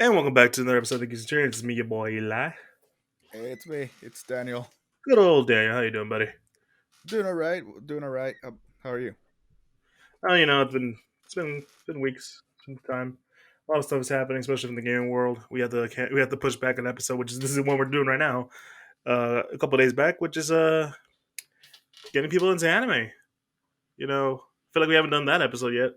And welcome back to another episode of Geek Centurions. It's me, your boy Eli. Hey, it's me. It's Daniel. Good old Daniel. How you doing, buddy? Doing all right. Doing all right. How are you? Oh, it's been weeks, some time. A lot of stuff is happening, especially in the gaming world. We have to push back an episode, which is this is the one we're doing right now. A couple days back, which is getting people into anime. I feel like we haven't done that episode yet.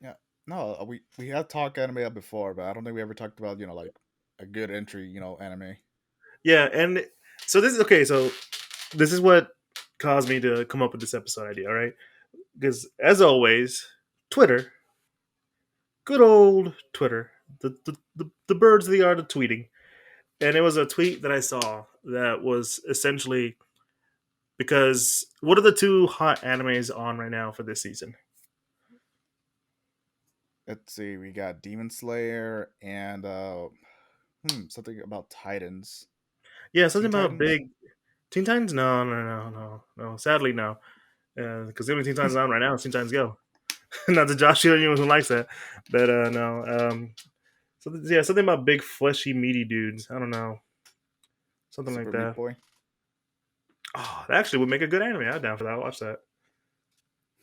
Yeah. No, we have talked anime before, but I don't think we ever talked about like a good entry anime. Yeah, and so this is okay. So this is what caused me to come up with this episode idea. All right, because as always, Twitter. Good old Twitter, the birds of the art of tweeting. And it was a tweet that I saw that was essentially because what are the two hot animes on right now for this season? Let's see. We got Demon Slayer and something about Titans. Yeah, something Teen about Titans. big Teen Titans. No, no, no, no, no. Sadly, no. Because the only Teen Titans on right now is Teen Titans Go. Not to Josh Shield, anyone who likes that, but no. Yeah, something about big fleshy meaty dudes. I don't know, something like Super Meat that. Boy. Oh, that actually would make a good anime. I'm down for that. I'll watch that.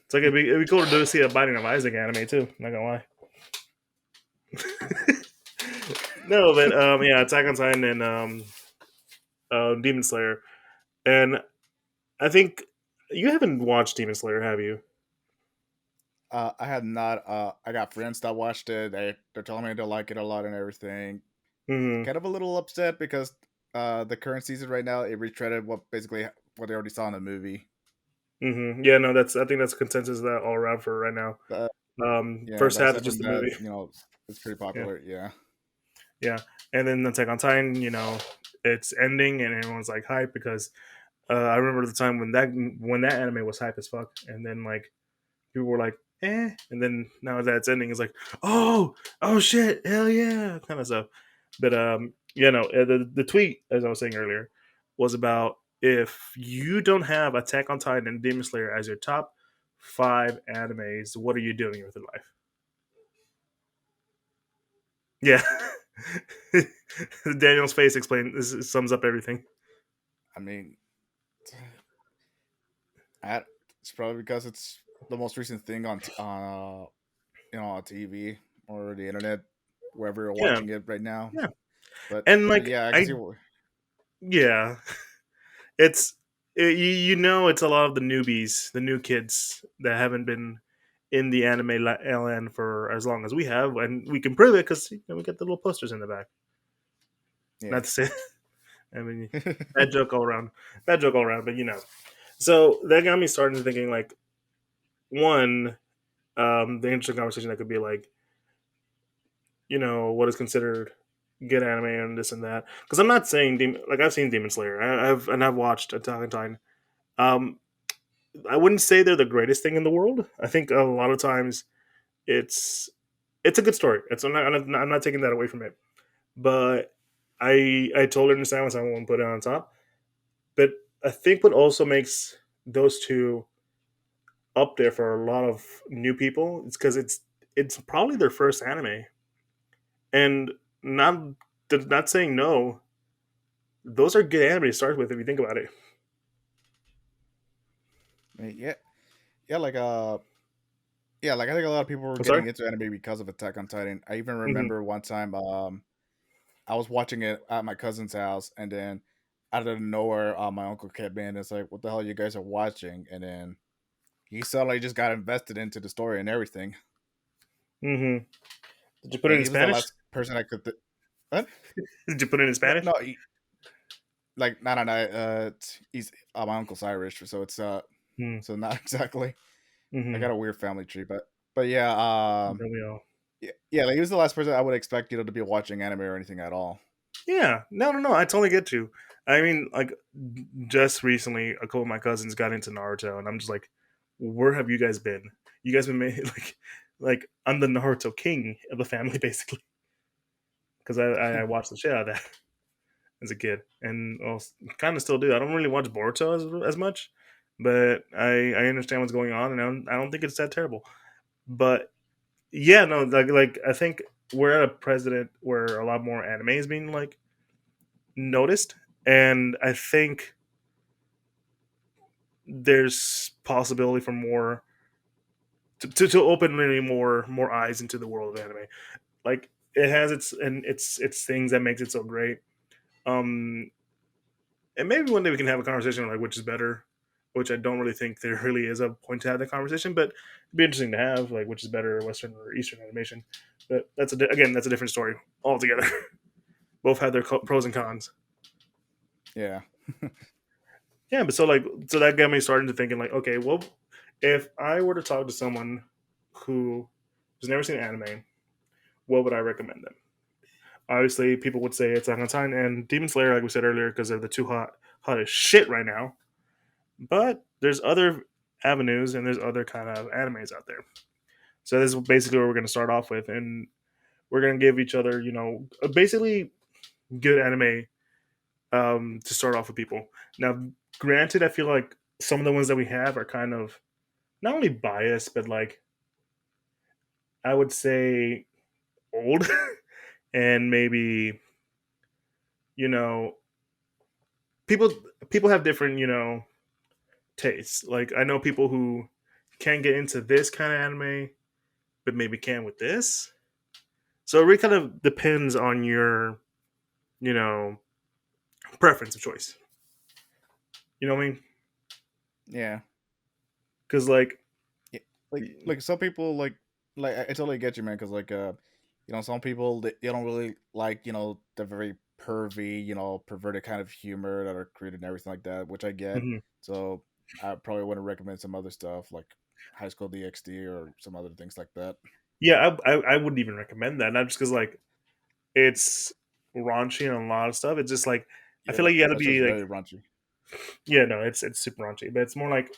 It's like it'd be cool to see a Binding of Isaac anime too. Not gonna lie. No, but yeah, Attack on Titan and Demon Slayer, and I think you haven't watched Demon Slayer, have you? I have not. I got friends that watched it. They're telling me they like it a lot and everything. Hmm. Kind of a little upset because the current season right now it retreaded what they already saw in the movie. Hmm. Yeah, no, I think that's consensus that all around for right now. Yeah, First that's half is just something the that movie. is pretty Yeah, popular. Yeah, yeah, and then Attack on Titan, it's ending and everyone's like hype because I remember the time when that anime was hype as fuck, and then like people were like, and then now that it's ending, it's like, oh shit, hell yeah, kind of stuff. But the tweet, as I was saying earlier, was about if you don't have Attack on Titan and Demon Slayer as your top five animes, what are you doing with your life? Yeah, Daniel's face explain this sums up everything. I mean, I, it's probably because it's the most recent thing on TV or the internet, wherever you're Yeah, watching it right now. yeah, But and but like yeah, I can see I what. yeah, it's it's a lot of the newbies, the new kids that haven't been in the anime LN for as long as we have, and we can prove it because we get the little posters in the back. Yeah. Not to say, I mean, bad joke all around, bad joke all around, but So that got me starting thinking like one, the interesting conversation that could be like, what is considered good anime and this and that. Because I'm not saying like I've seen Demon Slayer, I've watched Attack on Titan. Um, I wouldn't say they're the greatest thing in the world. I think a lot of times it's it's a good story. I'm not taking that away from it, but I totally understand when someone put it on top. But I think what also makes those two up there for a lot of new people is because it's probably their first anime, and not not saying no. Those are good anime to start with if you think about it. Yeah, yeah, like I think a lot of people were I'm sorry. getting into anime because of Attack on Titan. I even Hmm. remember one time I was watching it at my cousin's house, and then out of nowhere, my uncle came in and it's like, "What the hell you guys are watching?" And then he suddenly just got invested into the story and everything. Hmm. Did you put it And in he was the Spanish? last person I could. What? Did you put it in No, Spanish? no, like no, no, no. He's my uncle's Irish, so it's so not exactly. I Mm-hmm. got a weird family tree, but yeah, There we go. yeah, like he was the last person I would expect to be watching anime or anything at all. Yeah, no, no, no. I totally get you. I mean, like, just recently, a couple of my cousins got into Naruto, and I'm just like, where have you guys been? You guys been made like I'm the Naruto king of the family, basically, because I watched the shit out of that as a kid, and well, kind of still do. I don't really watch Boruto as much, but I understand what's going on, and I don't think it's that terrible. But yeah, no, like I think we're at a precedent where a lot more anime is being like noticed, and I think there's possibility for more to open really more eyes into the world of anime. Like it has its things that makes it so great. Um, and maybe one day we can have a conversation like which is better, which I don't really think there really is a point to have that conversation, but it'd be interesting to have like which is better, Western or Eastern animation. But again that's a different story altogether. Both have their pros and cons. Yeah. Yeah, but so that got me starting to thinking like, okay, well, if I were to talk to someone who has never seen anime, what would I recommend them? Obviously, people would say it's Attack on Titan and Demon Slayer, like we said earlier, because they're the two hottest shit right now. But there's other avenues and there's other kind of animes out there. So this is basically what we're going to start off with, and we're going to give each other, basically good anime to start off with people. Now, granted, I feel like some of the ones that we have are kind of not only biased, but like I would say old, and maybe you know people people have different tastes. Like I know people who can get into this kind of anime, but maybe can with this. So it really kind of depends on your you know preference of choice. You know what I mean? Yeah. Because like Yeah, like some people like I totally get you, man. Because some people they don't really like the very pervy, perverted kind of humor that are created and everything like that, which I get. mhm. So I probably want to recommend some other stuff like High School DxD or some other things like that. Yeah, I wouldn't even recommend that. Not just because like it's raunchy and a lot of stuff. It's just like I Yeah, feel like you got to that's just be like very raunchy. yeah, no, it's super raunchy, but it's more like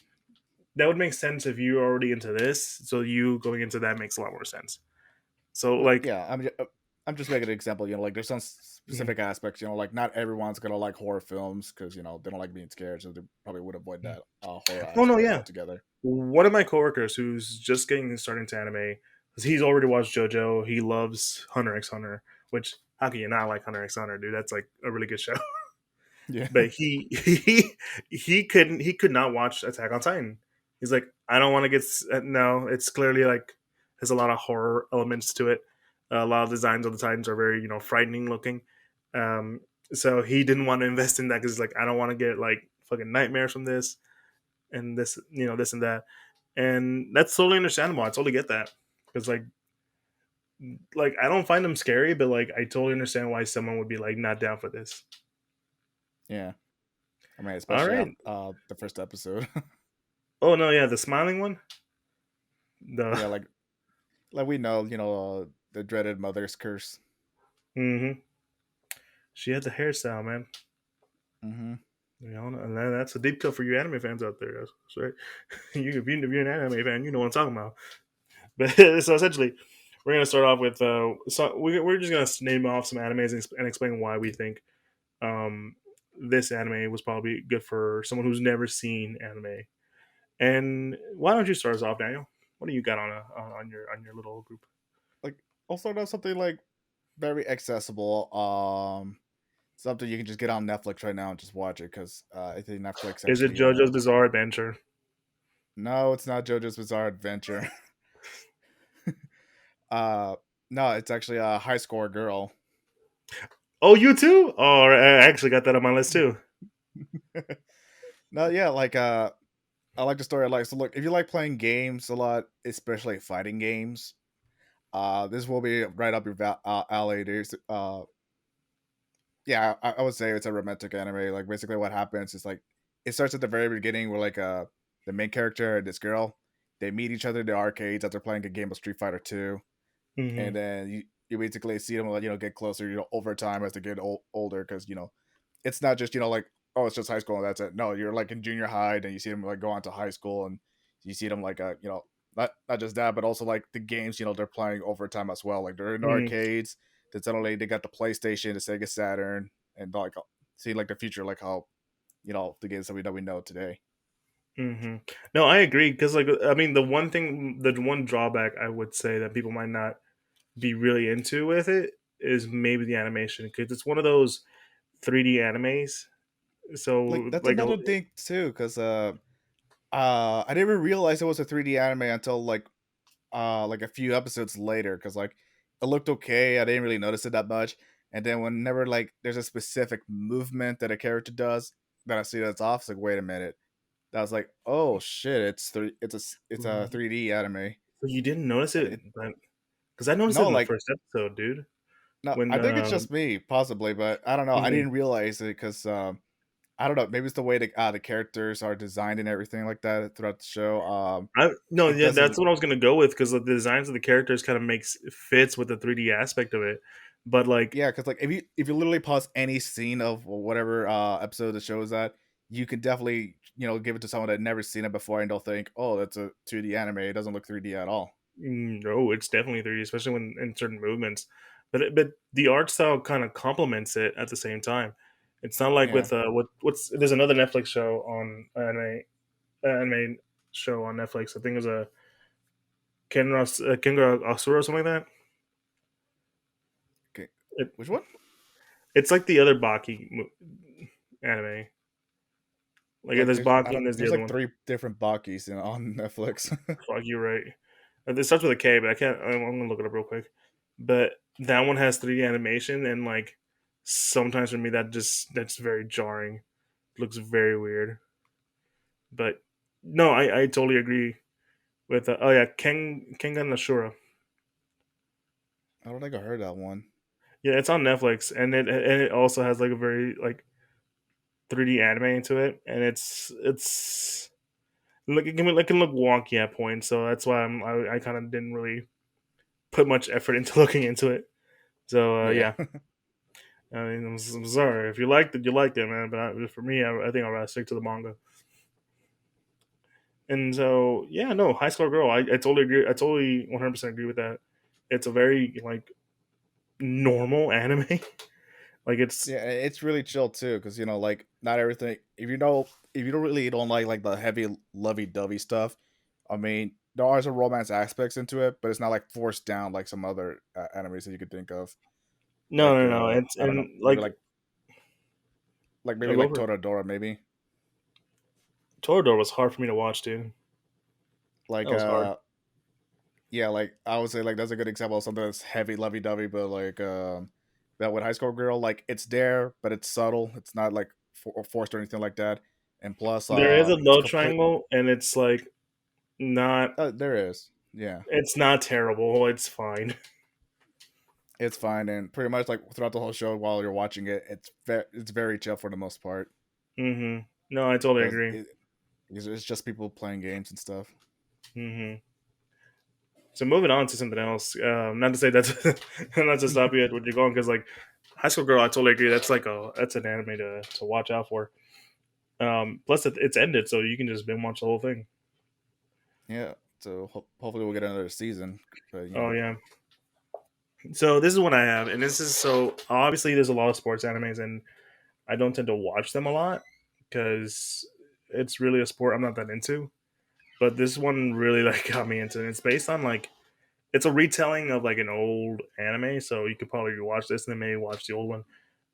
that would make sense if you're already into this. So you going into that makes a lot more sense. So Like, like, yeah, I'm just making an example. Like there's some mhm. specific aspects. Like not everyone's gonna like horror films because they don't like being scared, so they probably would avoid that horror Oh no, aspect yeah, altogether. one of my coworkers who's just getting started into anime, he's already watched JoJo. He loves Hunter x Hunter, which how can you not like Hunter x Hunter, dude? That's like a really good show. Yeah, But he could not watch Attack on Titan. He's like, I don't want to get no. It's clearly like has a lot of horror elements to it. A lot of designs of the Titans are very frightening looking. Um, so he didn't want to invest in that because he's like, I don't want to get like fucking nightmares from this and this this and that, and that's totally understandable. I totally get that because like I don't find them scary, but like I totally understand why someone would be like not down for this. yeah. I mean, All especially right. on the first episode. Oh no, yeah, the smiling one. The Yeah, like we know, the dreaded mother's curse. hmm she had the hairstyle, man. Hmm. And that's a deep cut for you anime fans out there. That's right. If you're an anime fan, you know what I'm talking about. But so essentially, we're gonna start off with we're just gonna name off some animes and explain why we think um, this anime was probably good for someone who's never seen anime. And why don't you start us off, Daniel? What do you got on your little group? Like also know something like very accessible. Something you can just get on Netflix right now and just watch it because I think Netflix Is it actually. JoJo's Bizarre Adventure? No, it's not JoJo's Bizarre Adventure. uh, no, it's actually a high score girl. Oh, you too? Oh, I actually got that on my list too. No, yeah, I like the story. I like so look if you like playing games a lot, especially fighting games. This will be right up your alley. Yeah, I would say it's a romantic anime. Like basically, what happens is like it starts at the very beginning where the main character and this girl they meet each other in the arcades after playing a game of Street Fighter 2, Hmm and then you basically see them like get closer over time as they get older because it's not just like oh it's just high school and that's it. No, you're like in junior high and you see them like go on to high school and you see them like not just that but also like the games they're playing over time as well. Like they're in the hmm arcades. Then suddenly they got the PlayStation, the Sega Saturn, and like see like the future like how the games that we know today. hmm No, I agree because like I mean the one thing, the one drawback I would say that people might not be really into with it is maybe the animation because it's one of those 3D animes. Like So that's like another thing too, because I didn't even realize it was a 3D anime until like a few episodes later, because like it looked okay. I didn't really notice it that much, and then whenever like there's a specific movement that a character does that I see that's off, it's like wait a minute. That was like, oh shit, it's a 3D anime, so you didn't notice and it, it because I noticed it no in the like first episode, dude. no, When I think it's just me possibly, but I don't know. I mhm. didn't realize it because I don't know. Maybe it's the way the characters are designed and everything like that throughout the show. I no, It yeah, that's doesn't. what I was gonna go with because the designs of the characters kind of makes fits with the 3D aspect of it. But like, Yeah, because like if you literally pause any scene of whatever episode the show is at, you can definitely give it to someone that never seen it before and they'll think, oh, that's a 2D anime. It doesn't look 3D at all. no, it's definitely 3D, especially when in certain movements. But the art style kind of complements it at the same time. It's not like Yeah. with what's there's another Netflix show on anime show on Netflix. I think it was a Kenra Asura or something like that. Okay. It, Which one? it's like the other anime. Like Like there's I Baki and don't. there's the There's other like one. three different Bakis on Netflix. Fuck, you're right. It starts with a K, but I can't. I'm gonna look it up real quick. But that one has 3D animation, and like sometimes for me that's very jarring. It looks very weird. But no, I totally agree with. Oh yeah, Kengan Ashura. I don't think I heard that one. Yeah, it's on Netflix, and it also has like a very like 3D anime into it, and it's look it can look wonky at points. So that's why I kind of didn't really put much effort into looking into it. So Yeah. yeah, I mean, I'm sorry if you liked it, you liked it, man. But for me, I think I'd rather stick to the manga. And so, yeah, no, High School Girl. I totally agree. I totally 100% agree with that. It's a very like normal anime. Like it's Yeah, it's really chill too, because like not everything. If you don't really don't like the heavy lovey-dovey stuff, I mean, there are some romance aspects into it, but it's not like forced down like some other animes that you could think of. no, Like no, no. It's I don't know, and like maybe I'll go like for it. Toradora, maybe Toradora was hard for me to watch, dude. like That was hard. yeah, like I would say like that's a good example of something that's heavy lovey-dovey, but like that with High School Girl, like it's there, but it's subtle. It's not like forced or anything like that. And plus, There is a it's love complete. triangle, and it's like not. There is, yeah. It's not terrible. It's fine. It's fine, and pretty much like throughout the whole show, while you're watching it, it's very chill for the most part No, I totally because agree. it's just people playing games and stuff. hmm So moving on to something else. Not to say that's not to stop you at where you're going because like High School Girl, I totally agree. That's an anime to watch out for. Plus it's ended, so you can just binge watch the whole thing. Yeah, so hopefully we'll get another season, but Oh yeah. So this is what I have, and this is so obviously there's a lot of sports animes, and I don't tend to watch them a lot because it's really a sport I'm not that into. But this one really like got me into it. It's based on like it's a retelling of like an old anime, so you could probably watch this and then maybe watch the old one.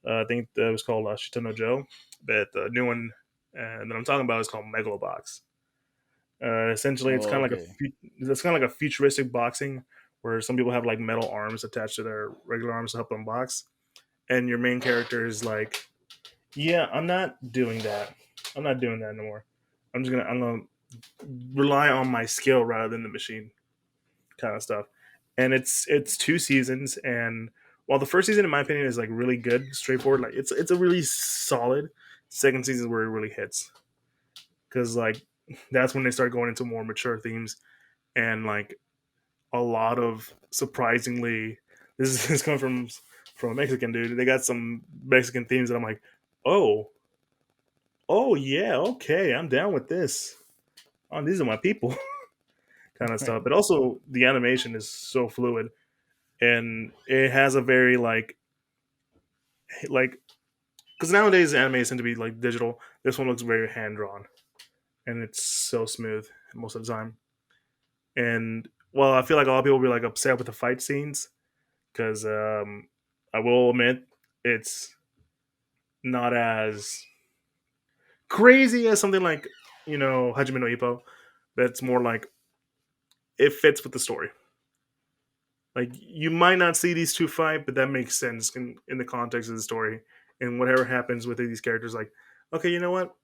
I think that was called Shito Joe, but the new one that I'm talking about is called Megalo Box. Essentially, it's kind of like okay. it's kind of like a futuristic boxing where some people have like metal arms attached to their regular arms to help them box, and your main character is like, yeah, I'm not doing that. I'm not doing that anymore. I'm gonna rely on my skill rather than the machine kind of stuff. And it's two seasons, and while the first season, in my opinion, is like really good, straightforward, like it's a really solid. Second season is where it really hits because like that's when they start going into more mature themes and like a lot of surprisingly this is coming from a Mexican dude. They got some Mexican themes that I'm like, oh, oh yeah, okay, I'm down with this. Oh, these are my people, kind of stuff. But also the animation is so fluid and it has a very like because nowadays animes tend to be like digital. This one looks very hand drawn and it's so smooth most of the time. And well, I feel like a lot of people will be like upset with the fight scenes. because I will admit it's not as crazy as something like Hajime no Ippo. That's more like it fits with the story. Like you might not see these two fight, but that makes sense in the context of the story and whatever happens with these characters. Like, okay, you know what?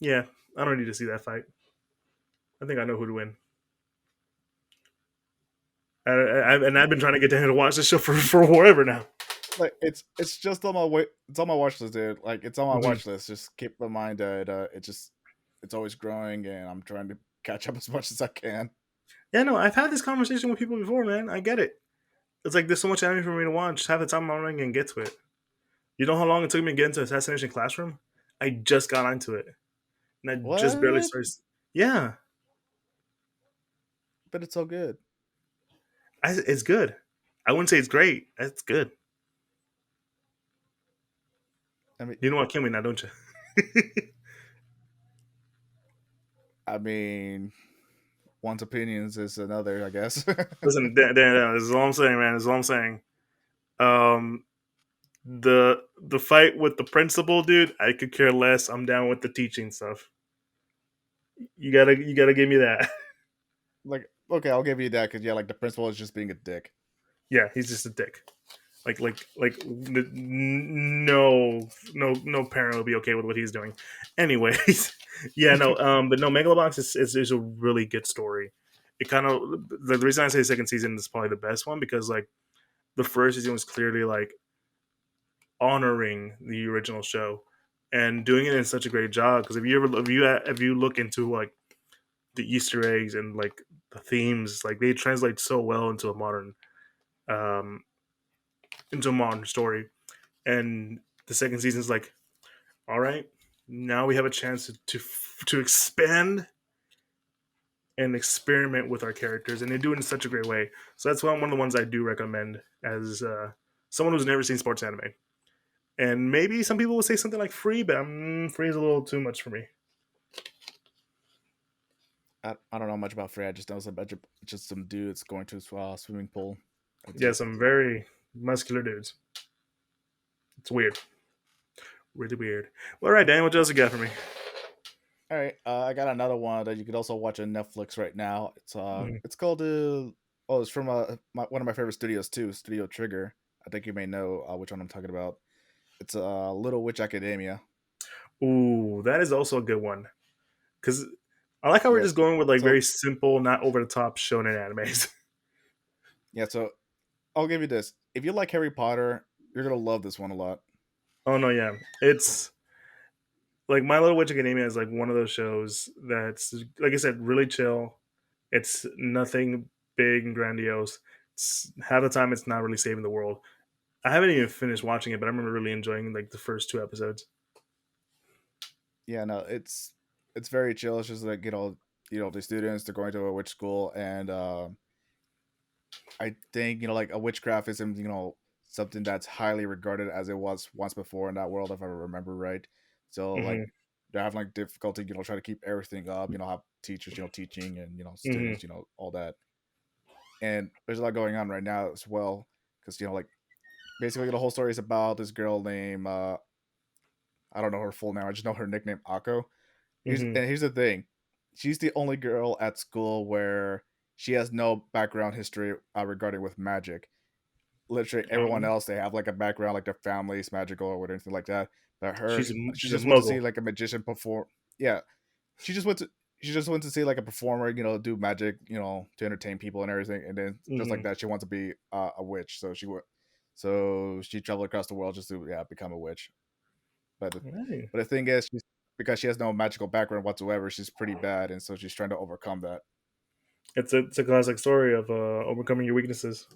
Yeah, I don't need to see that fight. I think I know who to win. And I've been trying to get to him to watch this show for forever now. Like it's just on my way. It's on my watch list, dude. Like it's on my Hmm. watch list. Just keep in mind that it's always growing, and I'm trying to catch up as much as I can. Yeah, no, I've had this conversation with people before, man. I get it. It's like there's so much anime for me to watch. Half the time I'm not gonna get to it. You know how long it took me to get into Assassination Classroom? I just got into it, and I just barely What? started. Yeah, But it's so good. it's good. I wouldn't say it's great. It's good. I mean, You know what, Kimmy now, don't you? I mean, one's opinions is another, I guess. Listen, Dan, this is all I'm saying, man. This is all I'm saying. Um, the fight with the principal, dude, I could care less. I'm down with the teaching stuff. You gotta give me that. Like, okay, I'll give you that because yeah, like the principal is just being a dick. Yeah, he's just a dick. No parent would be okay with what he's doing. Anyways, yeah, no, but no, Megalobox is a really good story. It kind of the reason I say the second season is probably the best one because like the first season was clearly like honoring the original show and doing it in such a great job. Because if you look into like the Easter eggs and like the themes, like they translate so well um into a modern story. And the second season is like, all right, now we have a chance to expand and experiment with our characters, and they do it in such a great way. So that's one of the ones I do recommend as someone who's never seen sports anime. And maybe some people will say something like free, but free is a little too much for me. I don't know much about Frey. I just know some just some dudes going to a swimming pool. That's Yeah, it. some very muscular dudes. It's weird, really weird. Well, all right, Dan, what else you got for me? All right, I got another one that you could also watch on Netflix right now. Mm. It's called oh, it's from one of my favorite studios too, Studio Trigger. I think you may know which one I'm talking about. It's Little Witch Academia. Ooh, that is also a good one because I like how we're Yeah. just going with like very So simple, not over the top shonen animes. yeah, so I'll give you this. If you like Harry Potter, you're gonna love this one a lot. Oh no, yeah, it's like My Little Witch Academia is like one of those shows that's like I said, really chill. It's nothing big and grandiose. Half the time, it's not really saving the world. I haven't even finished watching it, but I remember really enjoying like the first two episodes. Yeah, no, it's very chill. It's just like the students they're going to a witch school, and I think like a witchcraft isn't something that's highly regarded as it was once before in that world, if I remember right. So like Hmm. they're having like difficulty, trying to keep everything up. Have teachers, teaching, and Hmm. students, all that. And there's a lot going on right now as well, because like basically the whole story is about this girl named I don't know her full name. I just know her nickname Akko. Hmm. Here's the thing, she's the only girl at school where she has no background history regarding with magic. Literally everyone else they have like a background, like their family's magical or anything like that. But her, she She's a just went to muggle. see like a magician perform. Yeah, she just went to she just went to see like a performer, do magic, to entertain people and everything. And then just like Hmm. that, she wants to be a witch. So she traveled across the world just to become a witch. But Hey. the thing is, because she has no magical background whatsoever, she's pretty bad, and so she's trying to overcome that. It's a classic story of overcoming your weaknesses.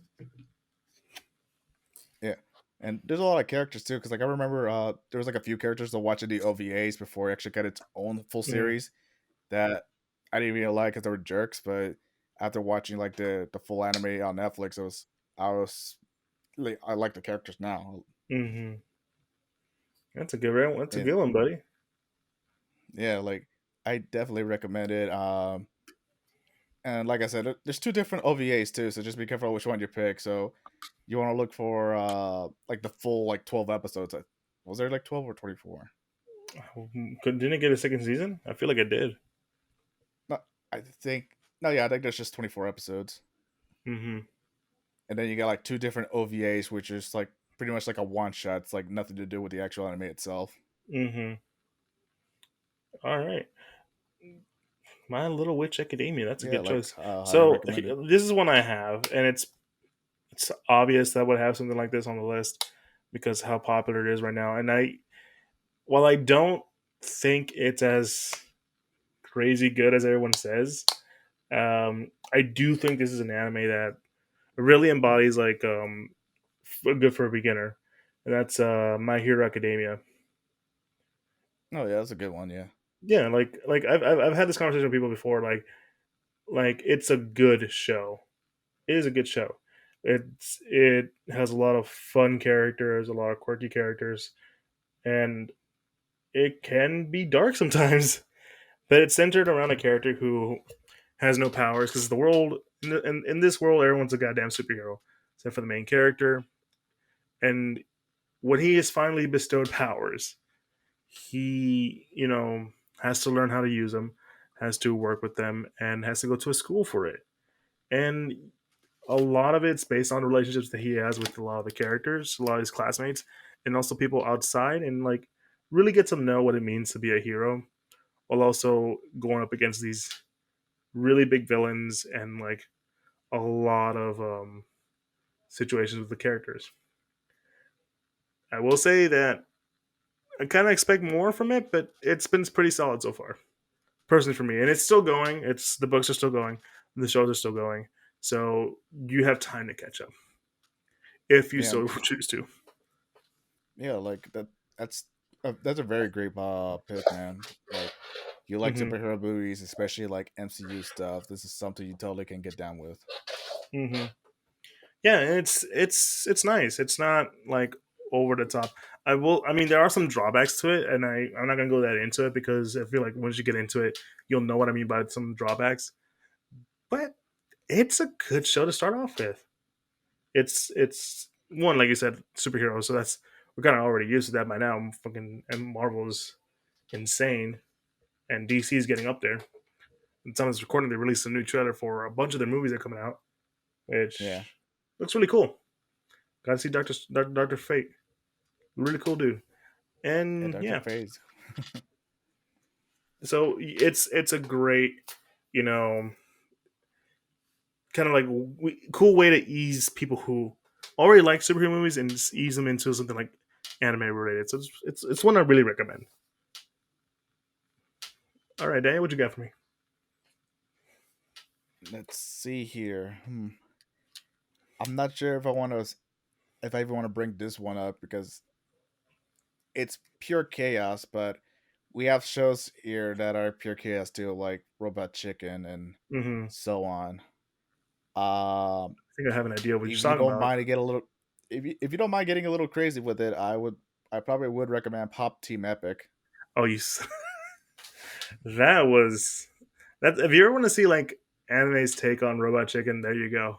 Yeah, and there's a lot of characters too, because like I remember there was like a few characters to watch in the OVAs before it actually got its own full Mm. series that I didn't even like because they were jerks. But after watching like the full anime on Netflix, I was like I like the characters now. Hmm. That's a good one. That's a And good one, buddy. yeah, like I definitely recommend it. And like I said, there's two different OVAs too, so just be careful which one you pick. So you want to look for like the full like 12 episodes. Was there like 12 or 24? Didn't it get a second season? I feel like it did. No, I think no, yeah, I think there's just 24 episodes. Mm-hmm. And then you got like two different OVAs, which is like pretty much like a one shot. It's like nothing to do with the actual anime itself. Mm-hmm. All right. My Little Witch Academia. That's a Yeah, good like choice. highly So recommended. this is one I have, and it's obvious that I would have something like this on the list because how popular it is right now. And while I don't think it's as crazy good as everyone says, I do think this is an anime that really embodies like good for a beginner, and that's My Hero Academia. Oh yeah, that's a good one. Yeah, Yeah, like I've had this conversation with people before. Like it's a good show. It is a good show. It has a lot of fun characters, a lot of quirky characters, and it can be dark sometimes. But it's centered around a character who has no powers because the world in this world everyone's a goddamn superhero except for the main character. And when he is finally bestowed powers, he has to learn how to use them, has to work with them, and has to go to a school for it. And a lot of it's based on relationships that he has with a lot of the characters, a lot of his classmates, and also people outside, and like really get to know what it means to be a hero, while also going up against these really big villains and like a lot of situations with the characters. I will say that I kind of expect more from it, but it's been pretty solid so far, personally for me. And it's still going. It's the books are still going, the shows are still going, so you have time to catch up if you yeah, so choose to. yeah. Like that. That's a very great pick, man. Like you like Hmm. superhero movies, especially like MCU stuff. This is something you totally can get down with. Hmm. Yeah, and it's nice. It's not like over the top. I mean, there are some drawbacks to it, and I'm not gonna go that into it because I feel like once you get into it, you'll know what I mean by some drawbacks. But it's a good show to start off with. It's one like you said, superheroes. So that's we're kind of already used to that by now. Fucking and Marvel's insane, and DC's getting up there. And time of this recording, they released a new trailer for a bunch of their movies that are coming out, Yeah, which looks really cool. Got to see Doctor Fate, really cool dude. yeah. And Doctor yeah, Phase. so it's a great, you know, kind of like cool way to ease people who already like superhero movies and just ease them into something like anime related. So it's one I really recommend. All right, Daniel, what you got for me? Let's see here. I'm not sure if I even want to bring this one up because it's pure chaos, but we have shows here that are pure chaos too, like Robot Chicken and Mm-hmm. so on. Um, I think I have an idea what you're if you talking don't about. mind to get a little, if you don't mind getting a little crazy with it, I probably would recommend Pop Team Epic. Oh, that was that. If you ever want to see like anime's take on Robot Chicken, there you go.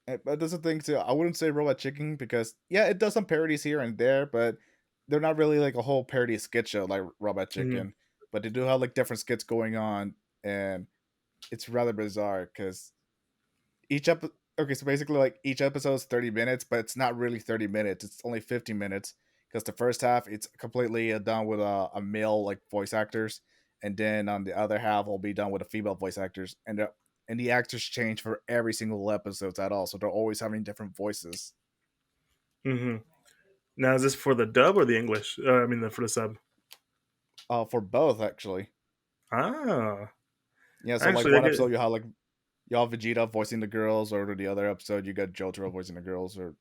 But that's the thing too. I wouldn't say Robot Chicken because yeah, it does some parodies here and there, but they're not really like a whole parody skit show like Robot Mm-hmm. Chicken. But they do have like different skits going on, and it's rather bizarre because each episode. Okay, so basically, like each episode is 30 minutes, but it's not really 30 minutes. It's only 15 minutes because the first half it's completely done with a male like voice actors, and then on the other half will be done with a female voice actors, and the actors change for every single episodes at all, so they're always having different voices. Mm-hmm. Now, is this for the dub or the English? I mean, for the sub. For both actually. Ah, Yeah, so like actually, I one get. episode you have Vegeta voicing the girls, or the other episode you got Jojo voicing the girls, or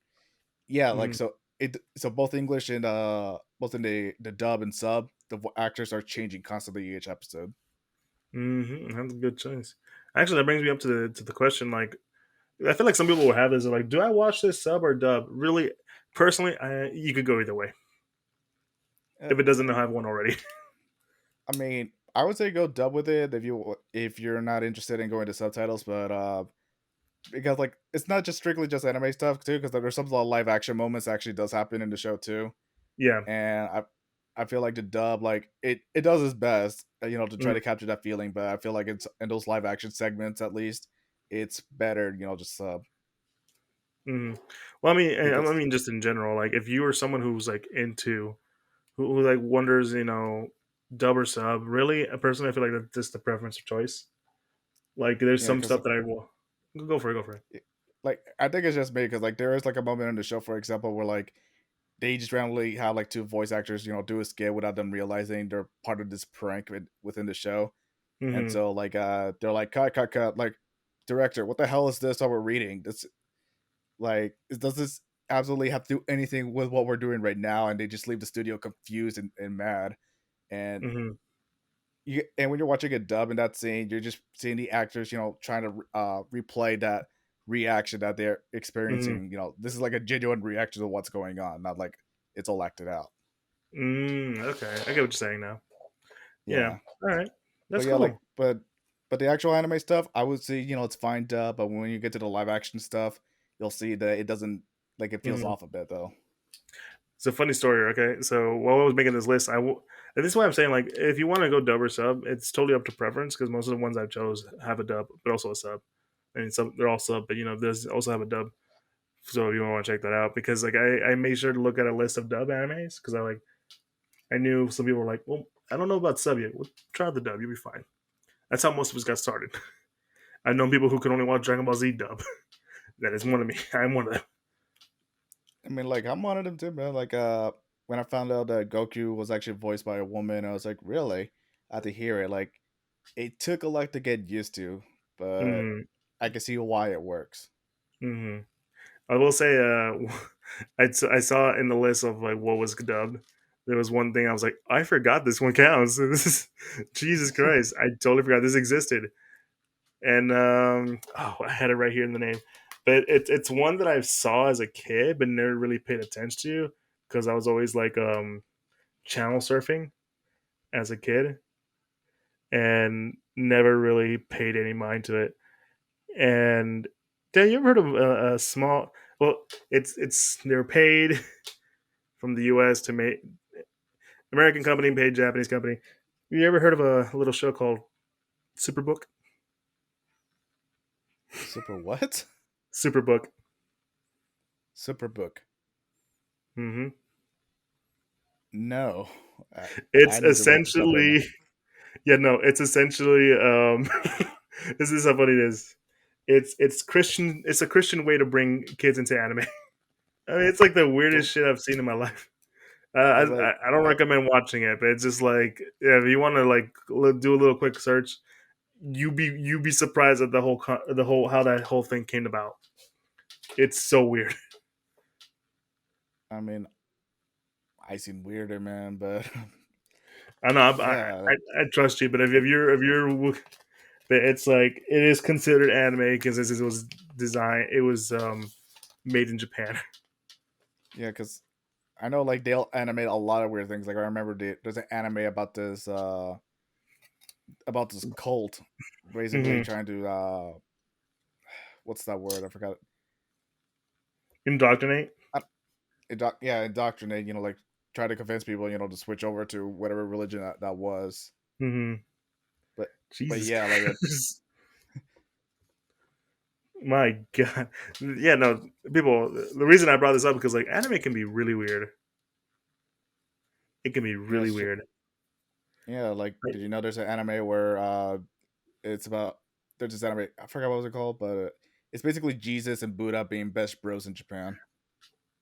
yeah, like Mm-hmm. so both English and both in the dub and sub, the actors are changing constantly each episode. Mm-hmm. That's a good choice. Actually, that brings me up to the question. Like, I feel like some people will have this. Like, do I watch this sub or dub? Really, personally, you could go either way Uh, if it doesn't have one already. I mean, I would say go dub with it if you're not interested in going to subtitles, but because like it's not just strictly just anime stuff too, because there's some live action moments that actually does happen in the show too, Yeah. and I feel like the dub like it does its best, to try Mm, to capture that feeling, but I feel like it's in those live action segments at least, it's better, just sub mm. Well, I mean, I because mean, just in general, like if you are someone who's like into who like wonders, dub or sub, really, personally, I feel like that's just the preference of choice. Like, there's yeah, some because stuff that I will go for it. Go for it. like I think it's just me because like there is like a moment in the show, for example, where like they just randomly have like two voice actors, do a skit without them realizing they're part of this prank within the show. And Hmm. so like they're like cut like director, what the hell is this that we're reading? This like does this absolutely have to do anything with what we're doing right now? And they just leave the studio confused and mad. And Hmm. when you're watching a dub in that scene, you're just seeing the actors, trying to replay that reaction that they're Hmm. experiencing. This is like a genuine reaction to what's going on, not like it's all acted out. Okay, I get what you're saying now. Yeah. Yeah. All right. But That's yeah, like cool. but the actual anime stuff, I would say, it's fine dub, but when you get to the live action stuff, you'll see that it doesn't like it feels Hmm. off a bit though. It's a funny story. Okay, so while I was making this list, and this is why I'm saying, like, if you want to go dub or sub, it's totally up to preference because most of the ones I chose have a dub, but also a sub. And some they're all sub, but there's also have a dub. So if you want to check that out, because like I made sure to look at a list of dub animes because I knew some people were like, well, I don't know about sub yet. Well, try the dub, you'll be fine. That's how most of us got started. I've known people who could only watch Dragon Ball Z dub. That is one of me. I'm one of them. I mean, like I'm one of them too, man. Like when I found out that Goku was actually voiced by a woman, I was like, really? I had to hear it. Like it took a lot to get used to, but Mm-hmm. I can see why it works. Mm-hmm. I will say, I saw in the list of like what was dubbed. There was one thing I was like, I forgot this one counts. This is Jesus Christ. I totally forgot this existed. And oh, I had it right here in the name. But it's one that I saw as a kid, but never really paid attention to because I was always like channel surfing as a kid and never really paid any mind to it. And Dan, you ever heard of a small? Well, it's they're paid from the U.S. to make American company paid Japanese company. You ever heard of a little show called Superbook? Super what? Superbook. Super book. Hmm. No, I It's need to look this up right now. essentially yeah no. It's essentially this is how funny it is. It's Christian. It's a Christian way to bring kids into anime. I mean, it's like the weirdest So shit I've seen in my life. I was like, I don't recommend watching it, but it's just like yeah, if you want to like do a little quick search, you be surprised at the whole how that whole thing came about. It's so weird. I mean, I seem weirder, man, but I know yeah, like, I trust you, but if you're it's like it is considered anime because this was designed. It was made in Japan. yeah, because I know like they'll animate a lot of weird things. Like I remember there's an anime about this cult, basically Hmm. trying to what's that word? I forgot. Indoctrinate. Yeah, indoctrinate. Like try to convince people, to switch over to whatever religion that was. Hmm. But Jesus yeah, like Christ. My God. Yeah, no, people. The reason I brought this up because like anime can be really weird. It can be yeah, really weird. yeah. Like, Like, did you know there's an anime where it's about there's this anime I forgot what was it called, but it's basically Jesus and Buddha being best bros in Japan.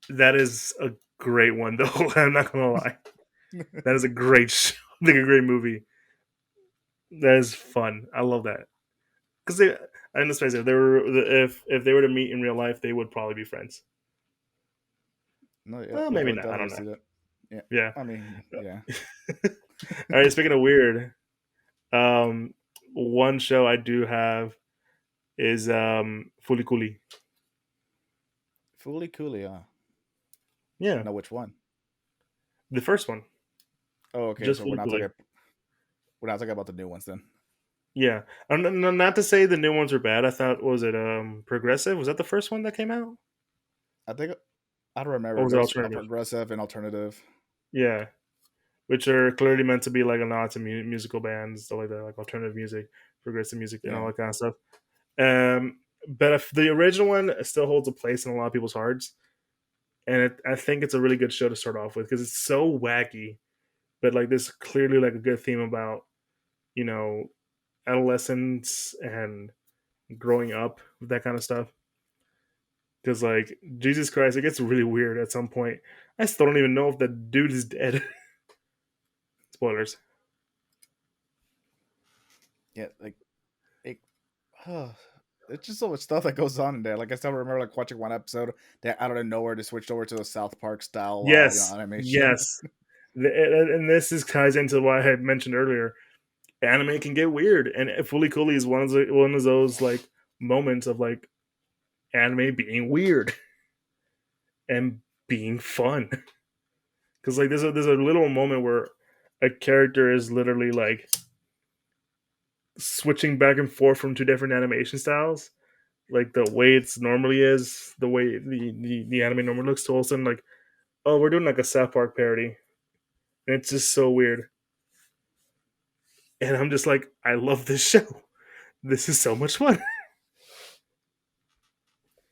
that is a great one, though. I'm not gonna lie. That is a great show. Like a great movie. That is fun. I love that because they. And let's face it, if they were if they were to meet in real life, they would probably be friends. No, yeah, Well, yeah, I maybe would not. I definitely don't know. see that. Yeah, Yeah. I mean, yeah. All right. Speaking of weird, um, one show I do have is Fulikuli. Fully coolly, huh? Yeah, No, which one? the first one, Oh, okay. just So we're not Fulikuli. talking. we're not talking about the new ones then. Yeah, not to say the new ones were bad. I thought was it Progressive? Was that the first one that came out, I think I don't or remember. was it There's a Alternative? progressive and alternative. Yeah, which are clearly meant to be like a nod to musical bands, stuff like that, like alternative music, progressive music, and all Yeah. that kind of stuff. But if the original one still holds a place in a lot of people's hearts, and I think it's a really good show to start off with because it's so wacky, but like there's clearly like a good theme about you know adolescence and growing up, that kind of stuff. Because like Jesus Christ, it gets really weird at some point. I still don't even know if the dude is dead. Spoilers. Yeah, like it, it's just so much stuff that goes on in there. Like I still remember like watching one episode that out of nowhere they switched over to the South Park style, Yes, animation. yes. And this is ties into what I had mentioned earlier. Anime can get weird, and Fully Cooley is one of those like moments of like anime being weird and being fun. Because like there's a little moment where a character is literally like switching back and forth from two different animation styles, like the way it's normally is, the way the anime normally looks. To all of a sudden, like, oh, we're doing like a South Park parody, and it's just so weird. And I'm just like, I love this show. This is so much fun,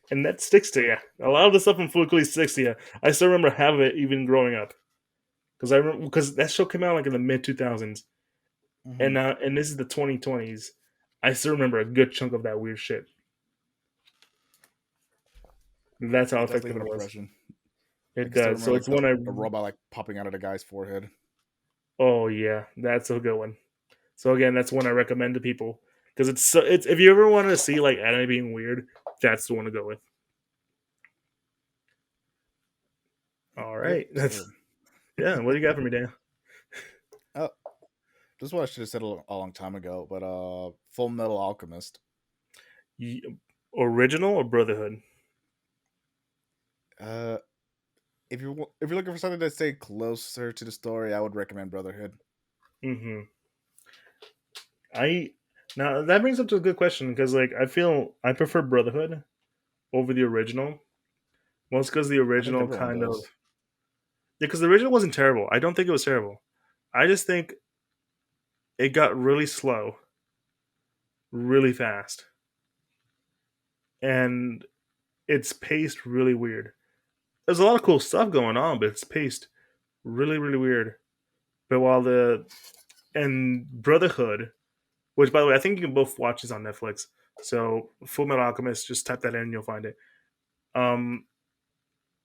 and that sticks to you. A lot of the stuff in Fully Cooley sticks to you. I still remember having it even growing up because I remember because that show came out like in the mid 2000s, Hmm. and this is the 2020s. I still remember a good chunk of that weird shit. That's how It does effective leave an it was. impression. I It can still does. remember So like it's one I. the robot like popping out of the guy's forehead. Oh yeah, that's a good one. So again, that's one I recommend to people because it's if you ever want to see like anime being weird, that's the one to go with. All Yep. right, So, that's yeah. What do you got for me, Dan? oh, this is what I should have said a long time ago. But Full Metal Alchemist. Original or Brotherhood? Uh, if you're looking for something to stay closer to the story, I would recommend Brotherhood. Mm-hmm. I Now that brings up to a good question because like I feel I prefer Brotherhood over the original. Most because the I think original everyone kind of does. yeah, because the original wasn't terrible. I don't think it was terrible. I just think it got really slow, really fast, and it's paced really weird. There's a lot of cool stuff going on, but it's paced really, really weird. But while the and Brotherhood, which by the way, I think you can both watch this on Netflix. So Full Metal Alchemist, just type that in, and you'll find it. Um,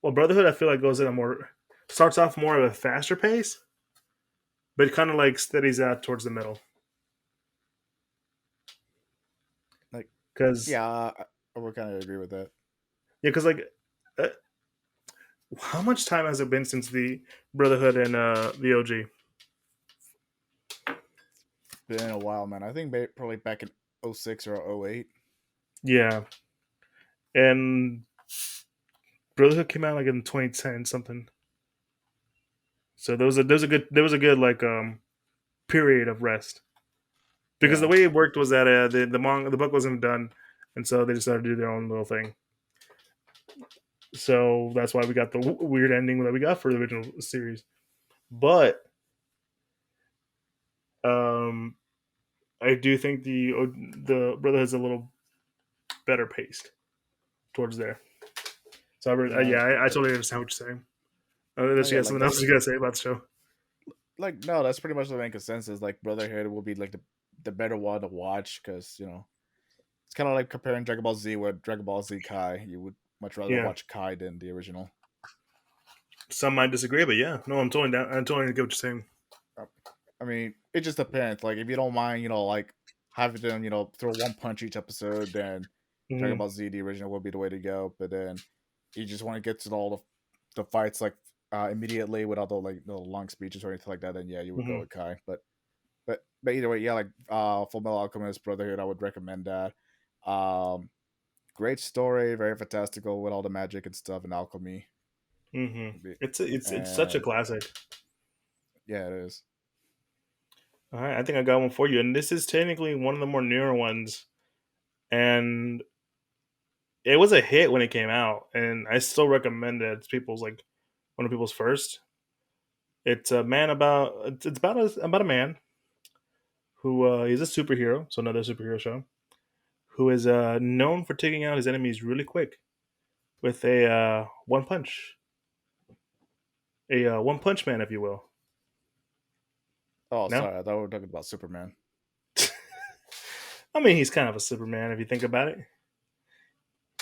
well, Brotherhood, I feel like goes at a more starts off more of a faster pace, but kind of like steadies out towards the middle. Like, Because yeah, I would kind of agree with that. yeah, because like, uh, how much time has it been since the Brotherhood and the OG? Been a while, man. I think probably back in '06 or '08. Yeah, and Brotherhood came out like in 2010 something. So there was a good like period of rest because the Yeah. way it worked was that the book wasn't done, and so they decided to do their own little thing. So that's why we got the weird ending that we got for the original series. But um, I do think the Brotherhood's a little better paced towards there. So Yeah. yeah, I totally understand what you're saying. No, Unless you yeah, have like something else that's you gotta say about the show. like no, that's pretty much the main consensus. Like Brotherhood will be like the better one to watch because it's kind of like comparing Dragon Ball Z with Dragon Ball Z Kai. You would much rather Yeah, watch Kai than the original. some might disagree, but yeah, no, I'm totally down. I totally get what you're saying. Uh, I mean, it just depends. Like if you don't mind, like having them, throw one punch each episode, then Dragon Hmm. Ball Z the original would be the way to go. But then you just want to get to all the fights like immediately without the like the long speeches or anything like that. Then yeah, you would go Hmm. with Kai. But either way, yeah, like Full Metal Alchemist Brotherhood, I would recommend that. Um, Great story, very fantastical with all the magic and stuff and alchemy. Hmm. Be- It's such a And classic. yeah, it is. All right, I think I got one for you, and this is technically one of the more newer ones, and it was a hit when it came out, and I still recommend it. It's people's like one of people's first. It's a man about it's about a man who he's a superhero, so another superhero show, who is known for taking out his enemies really quick with a one punch, a one punch man, if you will. Oh, No, sorry, I thought we were talking about Superman. I mean he's kind of a Superman if you think about it.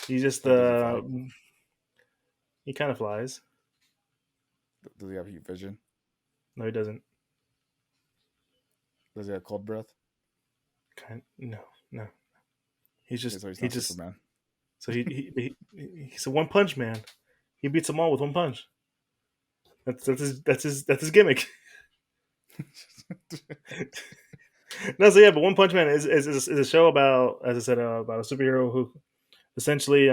He's just Like, does he fight? he kind of flies. Does he have heat vision? No, he doesn't. Does he have cold breath? No, no. Okay, so he's He not just Superman. so he's a one punch man. He beats them all with one punch. That's his gimmick. No, so yeah, but One Punch Man is a show about, as I said, about a superhero who essentially,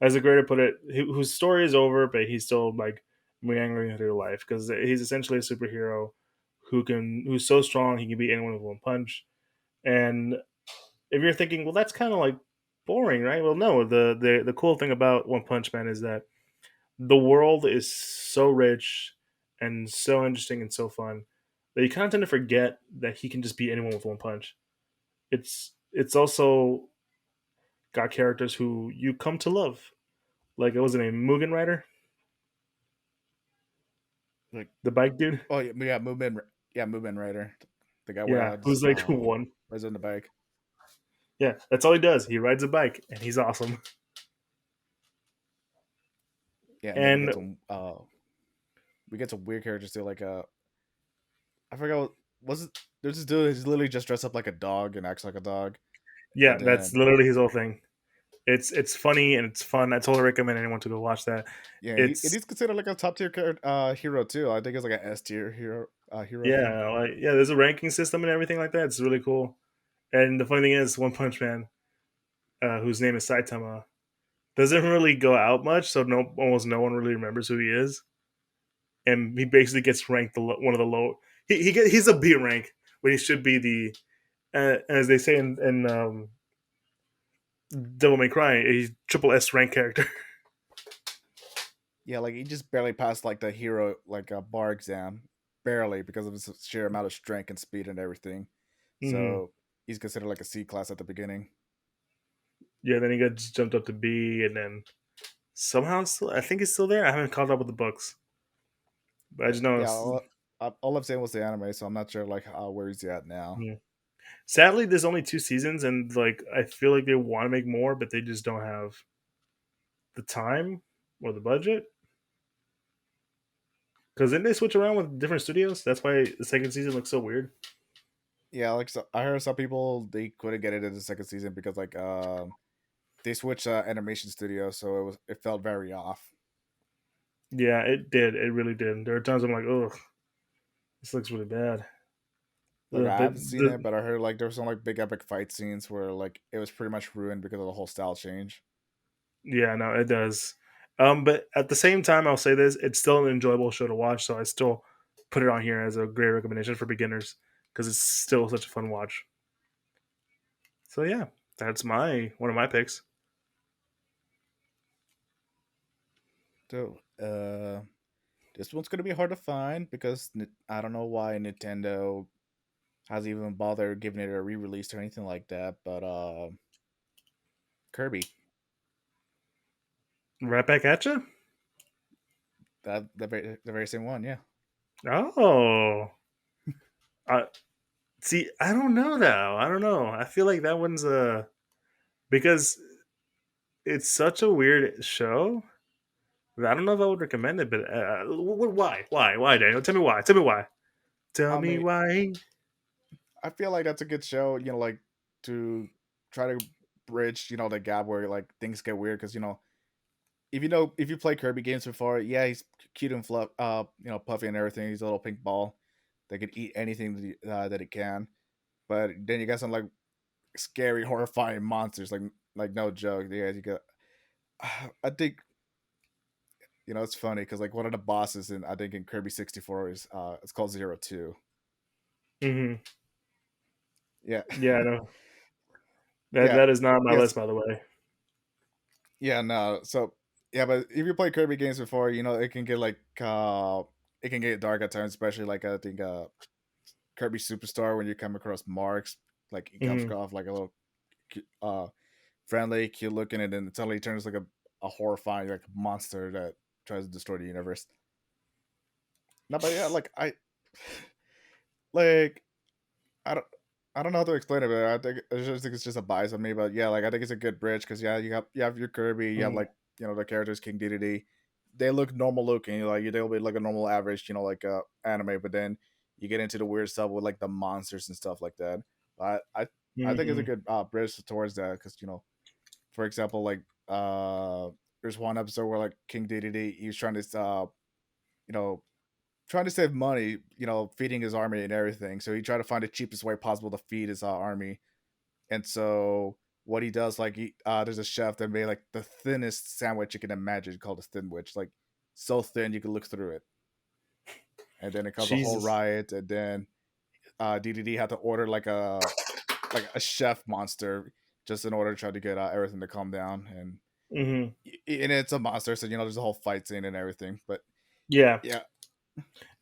as the creator put it, whose story is over, but he's still like meandering through life because he's essentially a superhero who's so strong he can beat anyone with one punch. And if you're thinking, well, that's kind of like boring, right? Well, no. The cool thing about One Punch Man is that the world is so rich and so interesting and so fun that you kind of tend to forget that he can just beat anyone with one punch. It's also got characters who you come to love. Like it was a Mugen Rider, Like, the bike dude. oh yeah, yeah, movement, yeah, movement rider. The guy Yeah, who's just like one. rides on the bike. Yeah, that's all he does. He rides a bike and he's awesome. Yeah, and then And we get some weird characters too. Like I forgot what was it. There's this dude who's literally just dressed up like a dog and acts like a dog. yeah, And that's then literally his whole thing. It's funny and it's fun. I totally recommend anyone to go watch that. yeah, it It's is considered like a top tier hero too. I think it's like an S tier hero, I think. yeah, like yeah, there's a ranking system and everything like that. It's really cool. And the funny thing is, One Punch Man, whose name is Saitama, doesn't really go out much, so almost no one really remembers who he is. And he basically gets ranked one of the low. He's a B rank, but he should be the as they say in Devil May Cry, he's triple S rank character. Yeah, like he just barely passed like the hero like a bar exam, barely because of his sheer amount of strength and speed and everything. Hmm. So he's considered like a C class at the beginning. Yeah, then he got just jumped up to B, and then somehow still, I think he's still there. I haven't caught up with the books, but I just know. Yeah, all I'm saying was the anime, so I'm not sure like where he's at now. Hmm. Sadly, there's only two seasons, and like I feel like they want to make more, but they just don't have the time or the budget. Because didn't they switch around with different studios? That's why the second season looks so weird. Yeah, like so I heard some people they couldn't get it in the second season because like they switched animation studio, so it felt very off. Yeah, it did. It really did. There are times I'm like, oh, this looks really bad. Like I But haven't seen it, but I heard like there was some like big epic fight scenes where like it was pretty much ruined because of the whole style change. yeah, no, it does. But at the same time, I'll say this: it's still an enjoyable show to watch. So I still put it on here as a great recommendation for beginners because it's still such a fun watch. So yeah, that's my one of my picks. So this one's gonna be hard to find because I don't know why Nintendo has even bothered giving it a re-release or anything like that. But Kirby, Right back at you. that the very same one, yeah. Oh, I see. I don't know though. I don't know. I feel like that one's because it's such a weird show. I don't know if I would recommend it, but why, Daniel? Tell me why. Tell me why. Tell I me mean, why. I feel like that's a good show. Like to try to bridge, the gap where like things get weird because if you play Kirby games before, yeah, he's cute and fluff, puffy and everything. He's a little pink ball that could eat anything that it can. But then you got some like scary, horrifying monsters, like no joke. Yeah, you got. I think it's funny because like one of the bosses in I think in Kirby 64 is it's called 02. Hmm. Yeah, Yeah, no, that yeah, that is not on my yes, list, by the way. yeah. No, so yeah, but if you play Kirby games before, it can get like it can get dark at times, especially like I think Kirby Superstar when you come across Marks, like he comes Hmm. off like a little friendly, cute looking, and then it suddenly turns like a horrifying like monster that tries to destroy the universe. No, but yeah, like I don't I don't know how to explain it, but I just think it's just a bias on me. But yeah, like I think it's a good bridge because yeah, you have your Kirby, you have Hmm. like the characters King Dedede. They look normal looking, like they'll be like a normal average, like anime. But then you get into the weird stuff with like the monsters and stuff like that. But I think it's a Hmm. good bridge towards that because for example, like there's one episode where like King Dedede he's trying to you know trying to save money, feeding his army and everything. So he tried to find the cheapest way possible to feed his army. And so what he does, like there's a chef that made like the thinnest sandwich you can imagine, called a thinwich, like so thin you can look through it. And then it caused a whole Jesus. riot. And then DDD had to order like a chef monster just in order to try to get everything to calm down. Hmm. And it's a monster, so there's a whole fight scene and everything. But Yeah, yeah,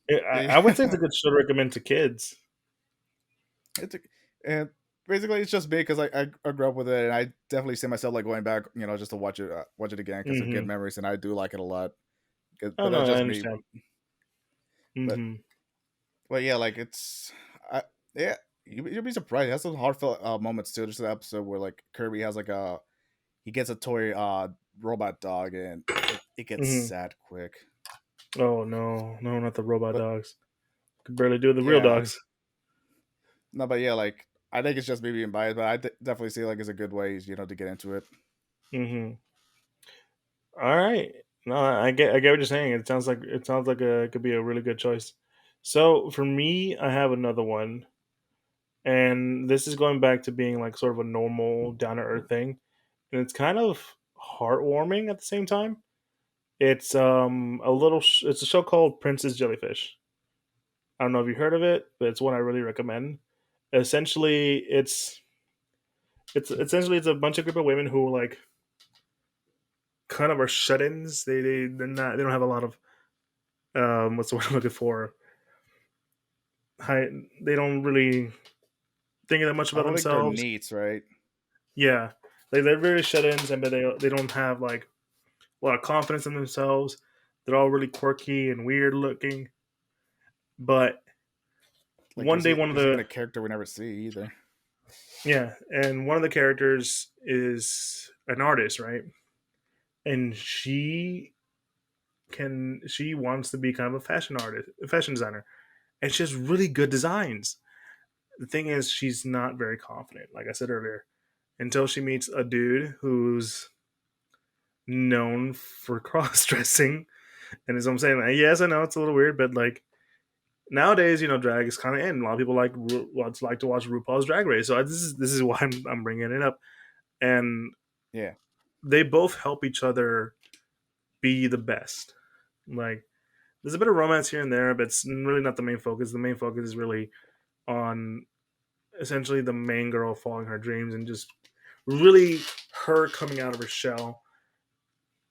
I would say it's a good show to recommend to kids. it's a, and basically it's just me because I grew up with it, and I definitely see myself like going back, just to watch it again because of good Hmm. memories, and I do like it a lot. Oh But no, that's I just me. understand. But Hmm. but yeah, like I yeah. You'd be surprised. It has some heartfelt moments too. There's an episode where like Kirby has like he gets a toy robot dog, and it gets Hmm. sad quick. Oh no, no, not the robot But dogs. Could barely do the real yeah, dogs. no, but yeah, like I think it's just me being biased, but I definitely see like it's a good way, to get into it. Hmm. All right. No, I get what you're saying. It sounds like it could be a really good choice. So for me, I have another one, and this is going back to being like sort of a normal, down to earth thing, and it's kind of heartwarming at the same time. It's it's a show called Princess Jellyfish. I don't know if you heard of it, but it's one I really recommend. Essentially, it's a bunch of group of women who like kind of are shut-ins. They don't have a lot of what's the word I'm looking for? High, they don't really think that much I about don't think they're themselves. neats, right? Yeah, they're very shut-ins, and but they don't have like a lot of confidence in themselves. They're all really quirky and weird looking. But Like one day, one of there's even the a character we never see either. yeah, and one of the characters is an artist, right? And she wants to be kind of a fashion artist, a fashion designer, and she has really good designs. The thing is, she's not very confident, like I said earlier, until she meets a dude who's known for cross dressing. And as I'm saying, like, yes, I know it's a little weird, but like nowadays, drag is kind of in. A lot of people like to watch RuPaul's Drag Race, so this is why I'm bringing it up. And Yeah, they both help each other be the best. Like there's a bit of romance here and there, but it's really not the main focus. The main focus is really on essentially the main girl following her dreams and just really her coming out of her shell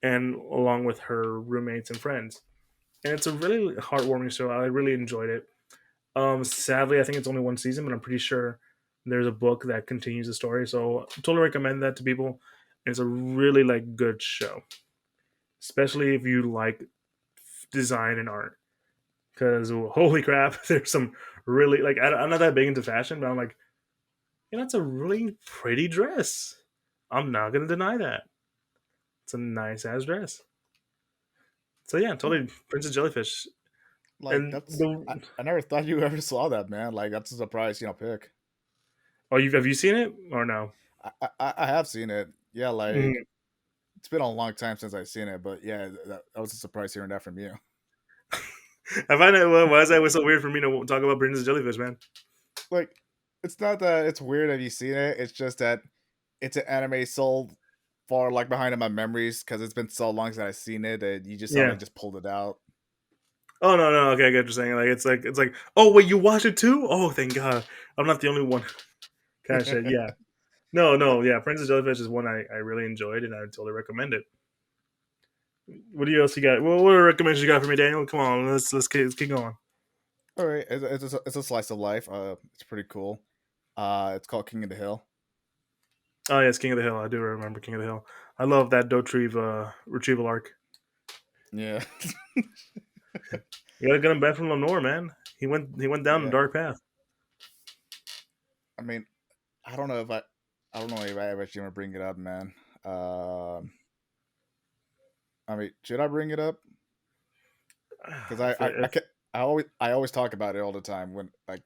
and along with her roommates and friends. And it's a really heartwarming show. I really enjoyed it. Sadly, I think it's only one season, but I'm pretty sure there's a book that continues the story. So I totally recommend that to people. It's a really like good show, especially if you like design and art. Because holy crap, there's some really like I'm not that big into fashion, but I'm like, that's a really pretty dress. I'm not gonna deny that. It's a nice ass dress. So yeah, Hmm. totally Princess Jellyfish. like And that's I never thought you ever saw that, man. Like that's a surprise, pick. you have you seen it or no? I have seen it. Yeah, like Mhm. it's been a long time since I've seen it, but yeah, that was a surprise hearing that from you. I find it why is that so weird for me to talk about Princess Jellyfish, man? Like, it's not that it's weird have you seen it. It's just that it's an anime so far like behind in my memories because it's been so long since I've seen it that you just Yeah. suddenly just pulled it out. Oh no, no, okay, I get what you're saying. Like, oh wait, you watched it too? Oh, thank God, I'm not the only one. Kind of shit. Yeah. No, no, yeah. Princess Jellyfish is one I really enjoyed, and I would totally recommend it. What do you else you got? Well, what recommendations you got for me, Daniel? Come on, let's keep going. All right, it's a slice of life. It's pretty cool. It's called King of the Hill. Oh yes, King of the Hill. I do remember King of the Hill. I love that retrieval arc. Yeah, You gotta get him back from Lenore, man. He went down a yeah. dark path. I mean, I don't know if I don't know if I actually want to bring it up, man. Um, I mean, should I bring it up? Because If, if, I always talk about it all the time. When like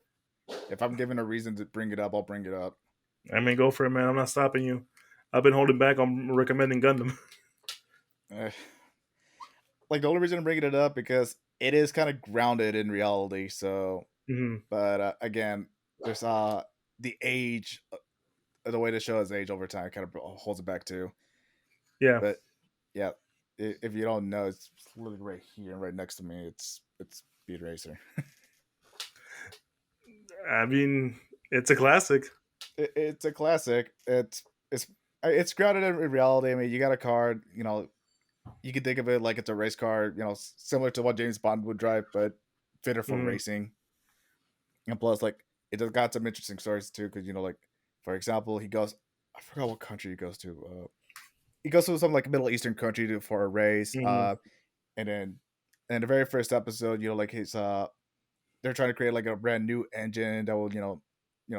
if I'm given a reason to bring it up, I'll bring it up. I mean, go for it, man. I'm not stopping you. I've been holding back on recommending Gundam. Eh, like the only reason I'm bringing it up because it is kind of grounded in reality. So, Hmm. but again, there's the age, the way the show has aged over time, kind of holds it back too. Yeah, But yeah, if you don't know, it's literally right here and right next to me. It's Speed Racer. I mean, it's a classic. It's a classic. It's it's grounded in reality. I mean, you got a car. You know, you can think of it like it's a race car. You know, similar to what James Bond would drive, but fitter for Hmm. racing. And plus, like, it has got some interesting stories too. Because you know, like for example, he goes. I forgot what country he goes to. He goes to some like Middle Eastern country for a race. Hmm. And then in the very first episode, you know, like his they're trying to create like a brand new engine that will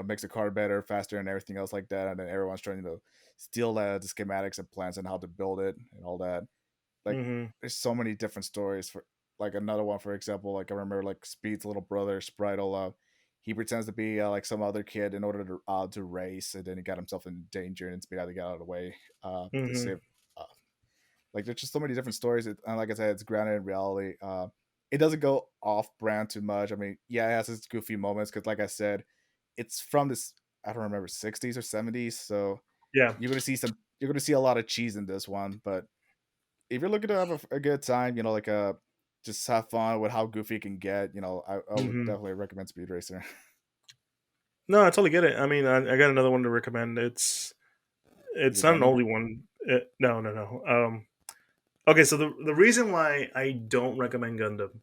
makes the car better, faster, and everything else like that. And then everyone's trying to steal the schematics and plans and how to build it and all that. Like Hmm. there's so many different stories. For like another one, for example, like I remember like Speed's little brother Spritel. He pretends to be like some other kid in order to race, and then he got himself in danger, and Speed had to get out of the way to Hmm. save. Uh, like there's just so many different stories, and like I said, it's grounded in reality. It doesn't go off brand too much. I mean, yeah, it has its goofy moments because, like I said, it's from this I don't remember 60s or 70s, so Yeah. you're gonna see a lot of cheese in this one. But if you're looking to have a good time, you know, like just have fun with how goofy it can get. You know, I would Hmm. definitely recommend Speed Racer. No, I totally get it. I mean, I got another one to recommend. Is It's it not an Gundam? oldie one. No, no, no. Okay, so the reason why I don't recommend Gundam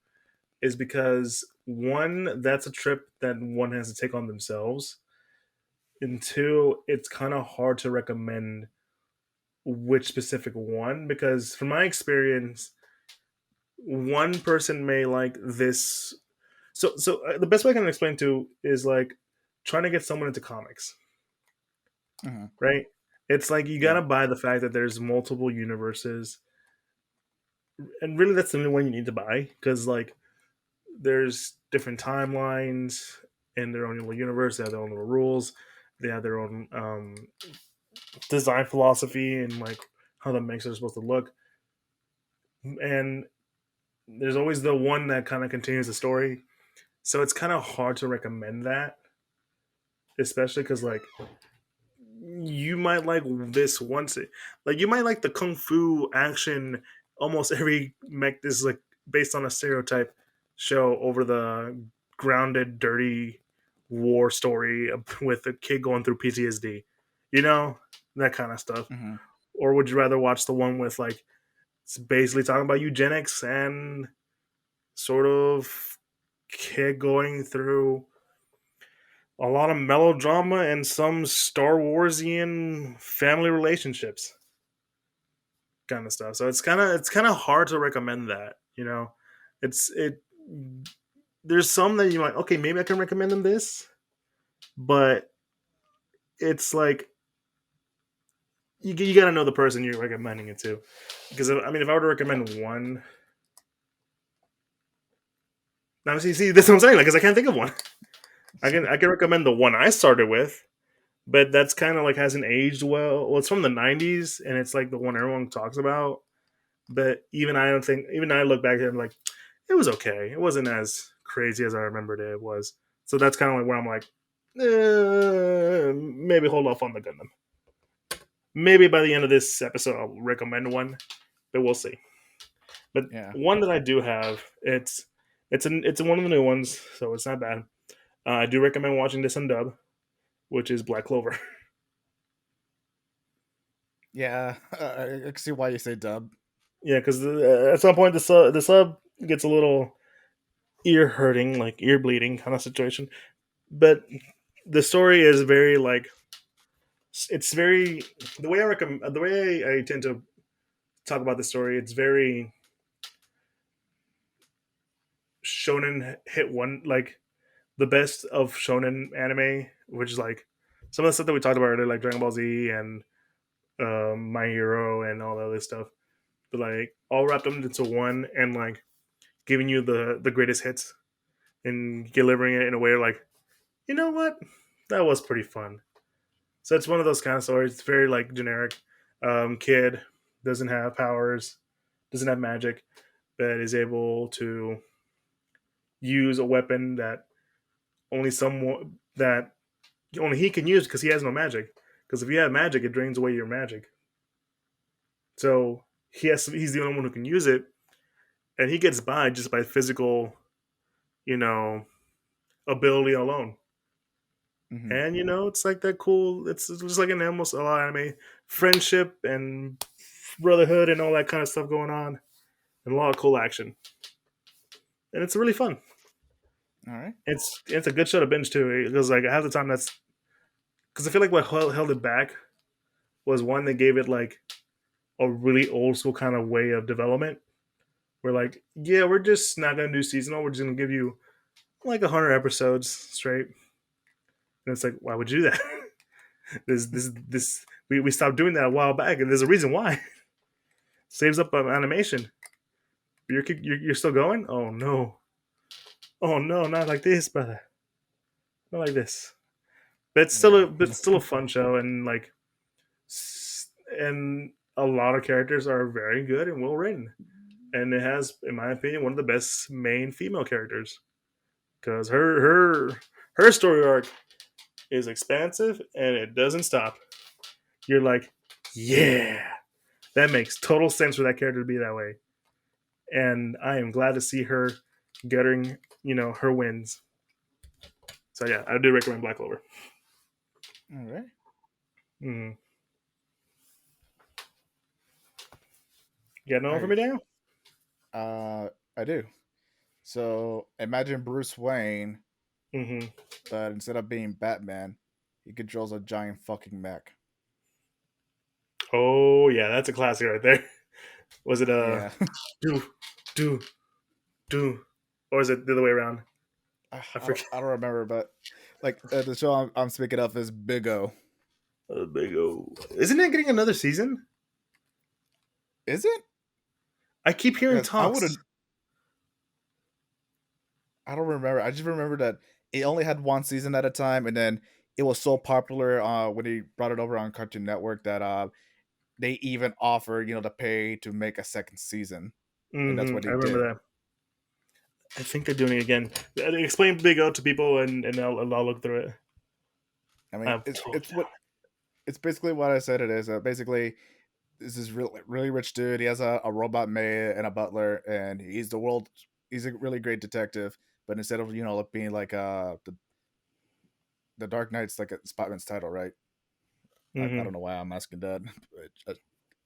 is because one, that's a trip that one has to take on themselves, and two, it's kind of hard to recommend which specific one because from my experience, one person may like this. So the best way I can explain to is like trying to get someone into comics, Hmm. right? It's like you Yeah. gotta buy the fact that there's multiple universes, and really that's the only one you need to buy because like there's different timelines in their own little universe. They have their own little rules. They have their own design philosophy and like how the makes are supposed to look. And there's always the one that kind of continues the story. So it's kind of hard to recommend that, especially because like you might like this once, like you might like the kung fu action. Almost every mech is like based on a stereotype show over the grounded, dirty war story with a kid going through PTSD. You know that kind of stuff. Hmm. Or would you rather watch the one with like it's basically talking about eugenics and sort of kid going through a lot of melodrama and some Star Warsian family relationships kind of stuff. So it's kind of hard to recommend that. It's it. There's some that you might okay maybe I can recommend them this, but it's like you got to know the person you're recommending it to, because I mean if I were to recommend one, now see that's what I'm saying like because I can't think of one. I can recommend the one I started with, but that's kind of like hasn't aged well. Well, it's from the '90s, and it's like the one everyone talks about. But even I don't think, even I look back at it, I'm like, it was okay. It wasn't as crazy as I remembered it was. So that's kind of like where I'm like, maybe hold off on the Gundam. Maybe by the end of this episode, I'll recommend one, but we'll see. But Yeah. one that I do have, it's It's one of the new ones, so it's not bad. I do recommend watching this on dub, which is Black Clover. Yeah, I can see why you say dub. Yeah, because at some point the sub gets a little ear hurting, like ear bleeding kind of situation. But the story is very like it's very the way I tend to talk about the story. It's very shonen hit one like the best of shonen anime, which is like some of the stuff that we talked about earlier, like Dragon Ball Z and My Hero and all that other stuff. But like all wrapped up into one and like giving you the greatest hits and delivering it in a way like, you know what? That was pretty fun. So it's one of those kind of stories. It's very like generic. Kid doesn't have powers, doesn't have magic, but is able to use a weapon that only someone that only he can use because he has no magic. Because if you have magic, it drains away your magic. So he's the only one who can use it, and he gets by just by physical, you know, ability alone. Hmm. And it's like that cool. It's just like an almost a lot of anime friendship and brotherhood and all that kind of stuff going on, and a lot of cool action. And it's really fun. All right. It's a good show to binge too because like half the time that's because I feel like what held it back was one that gave it like a really old school kind of way of development. We're like, yeah, we're just not gonna do seasonal. We're just gonna give you like 100 episodes straight. And it's like, why would you do that? this we stopped doing that a while back, and there's a reason why. Saves up animation. You're still going? Oh no, not like this, brother. Not like this. But Yeah. it's still a fun show, and like, and a lot of characters are very good and well written, and it has, in my opinion, one of the best main female characters because her story arc is expansive and it doesn't stop. You're like, yeah, that makes total sense for that character to be that way, and I am glad to see her getting her wins. So yeah, I do recommend Black Clover. All right. Mm. You got no All one for right. me, Daniel? I do. So imagine Bruce Wayne, Mm-hmm. but instead of being Batman, he controls a giant fucking mech. Oh yeah, that's a classic right there. Was it Yeah. do do do, or is it the other way around? I I don't, forget. I don't remember, but like the show I'm speaking of is Big O. Big O. Isn't it getting another season? Is it? I keep hearing Because I talks. wouldn't. I don't remember. I just remember that it only had one season at a time, and then it was so popular when he brought it over on Cartoon Network that they even offered to pay to make a second season, and that's what I he remember did. that. I think they're doing it again. Explain Big O to people, and I'll look through it. I I mean, have totally. it's basically what I said it is. Basically, this is really rich dude. He has a robot maid and a butler, and he's the world. He's a really great detective, but instead of like being like the Dark Knight's like a Batman's title, right? I Mm-hmm. don't know why I'm asking that.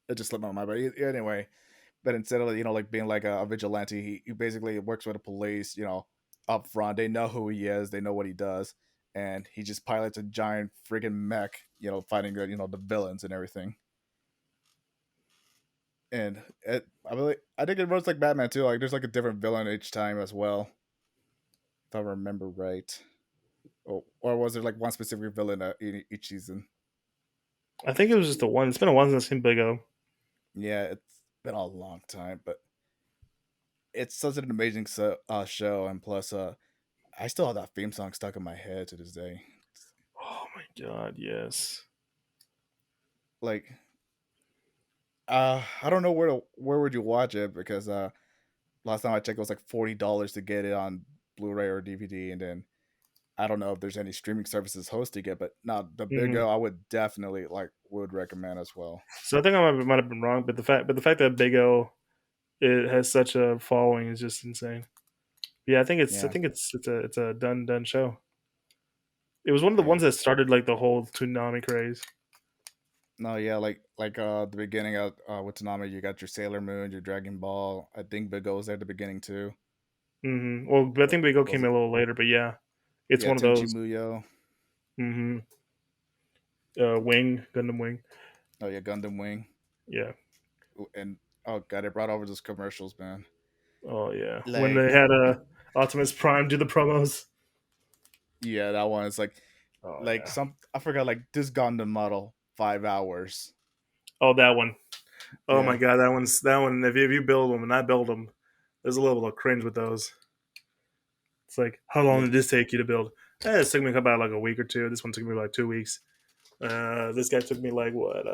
It just slipped my mind. But anyway, but instead of like being like a vigilante, he basically works with the police. Up front, they know who he is, they know what he does, and he just pilots a giant friggin' mech. Fighting the villains and everything. And I think it runs like Batman too. Like there's like a different villain each time as well, if I remember right. Or was there like one specific villain in each season? I think it was just the one. It's been a while since I've seen Big O. Yeah, it's been a long time, but it's such an amazing show, and plus, I still have that theme song stuck in my head to this day. It's Oh my god, yes. like, I don't know where would you watch it because last time I checked, it was like $40 to get it on Blu-ray or DVD, and then I don't know if there's any streaming services hosting it, but no, the Big Mm-hmm. O I would definitely would recommend as well. So I think might have been wrong, but the fact that Big O it has such a following is just insane. Yeah, I Yeah. think it's a done show. It was one of the Yeah. ones that started like the whole tsunami craze. No, yeah, like the beginning of with Tanami, you got your Sailor Moon, your Dragon Ball. I think Big O was there at the beginning too. Well, I What think Big O was came a it? little later, but yeah, it's Yeah, one of Tenchi those. Muyo. hmm Wing Gundam Wing. Oh yeah, Gundam Wing. Yeah. And oh god, it brought over those commercials, man. Oh yeah. When Like they had Optimus Prime do the promos. yeah, that one is Oh like yeah. some I forgot like this Gundam model 5 hours. Oh, that one. Oh my Yeah, god, that one. If you build them and I build them, there's a level of cringe with those. It's like, how long yeah, did this take you to build? It took me about like a week or two. This one took me like 2 weeks. This guy took me like what,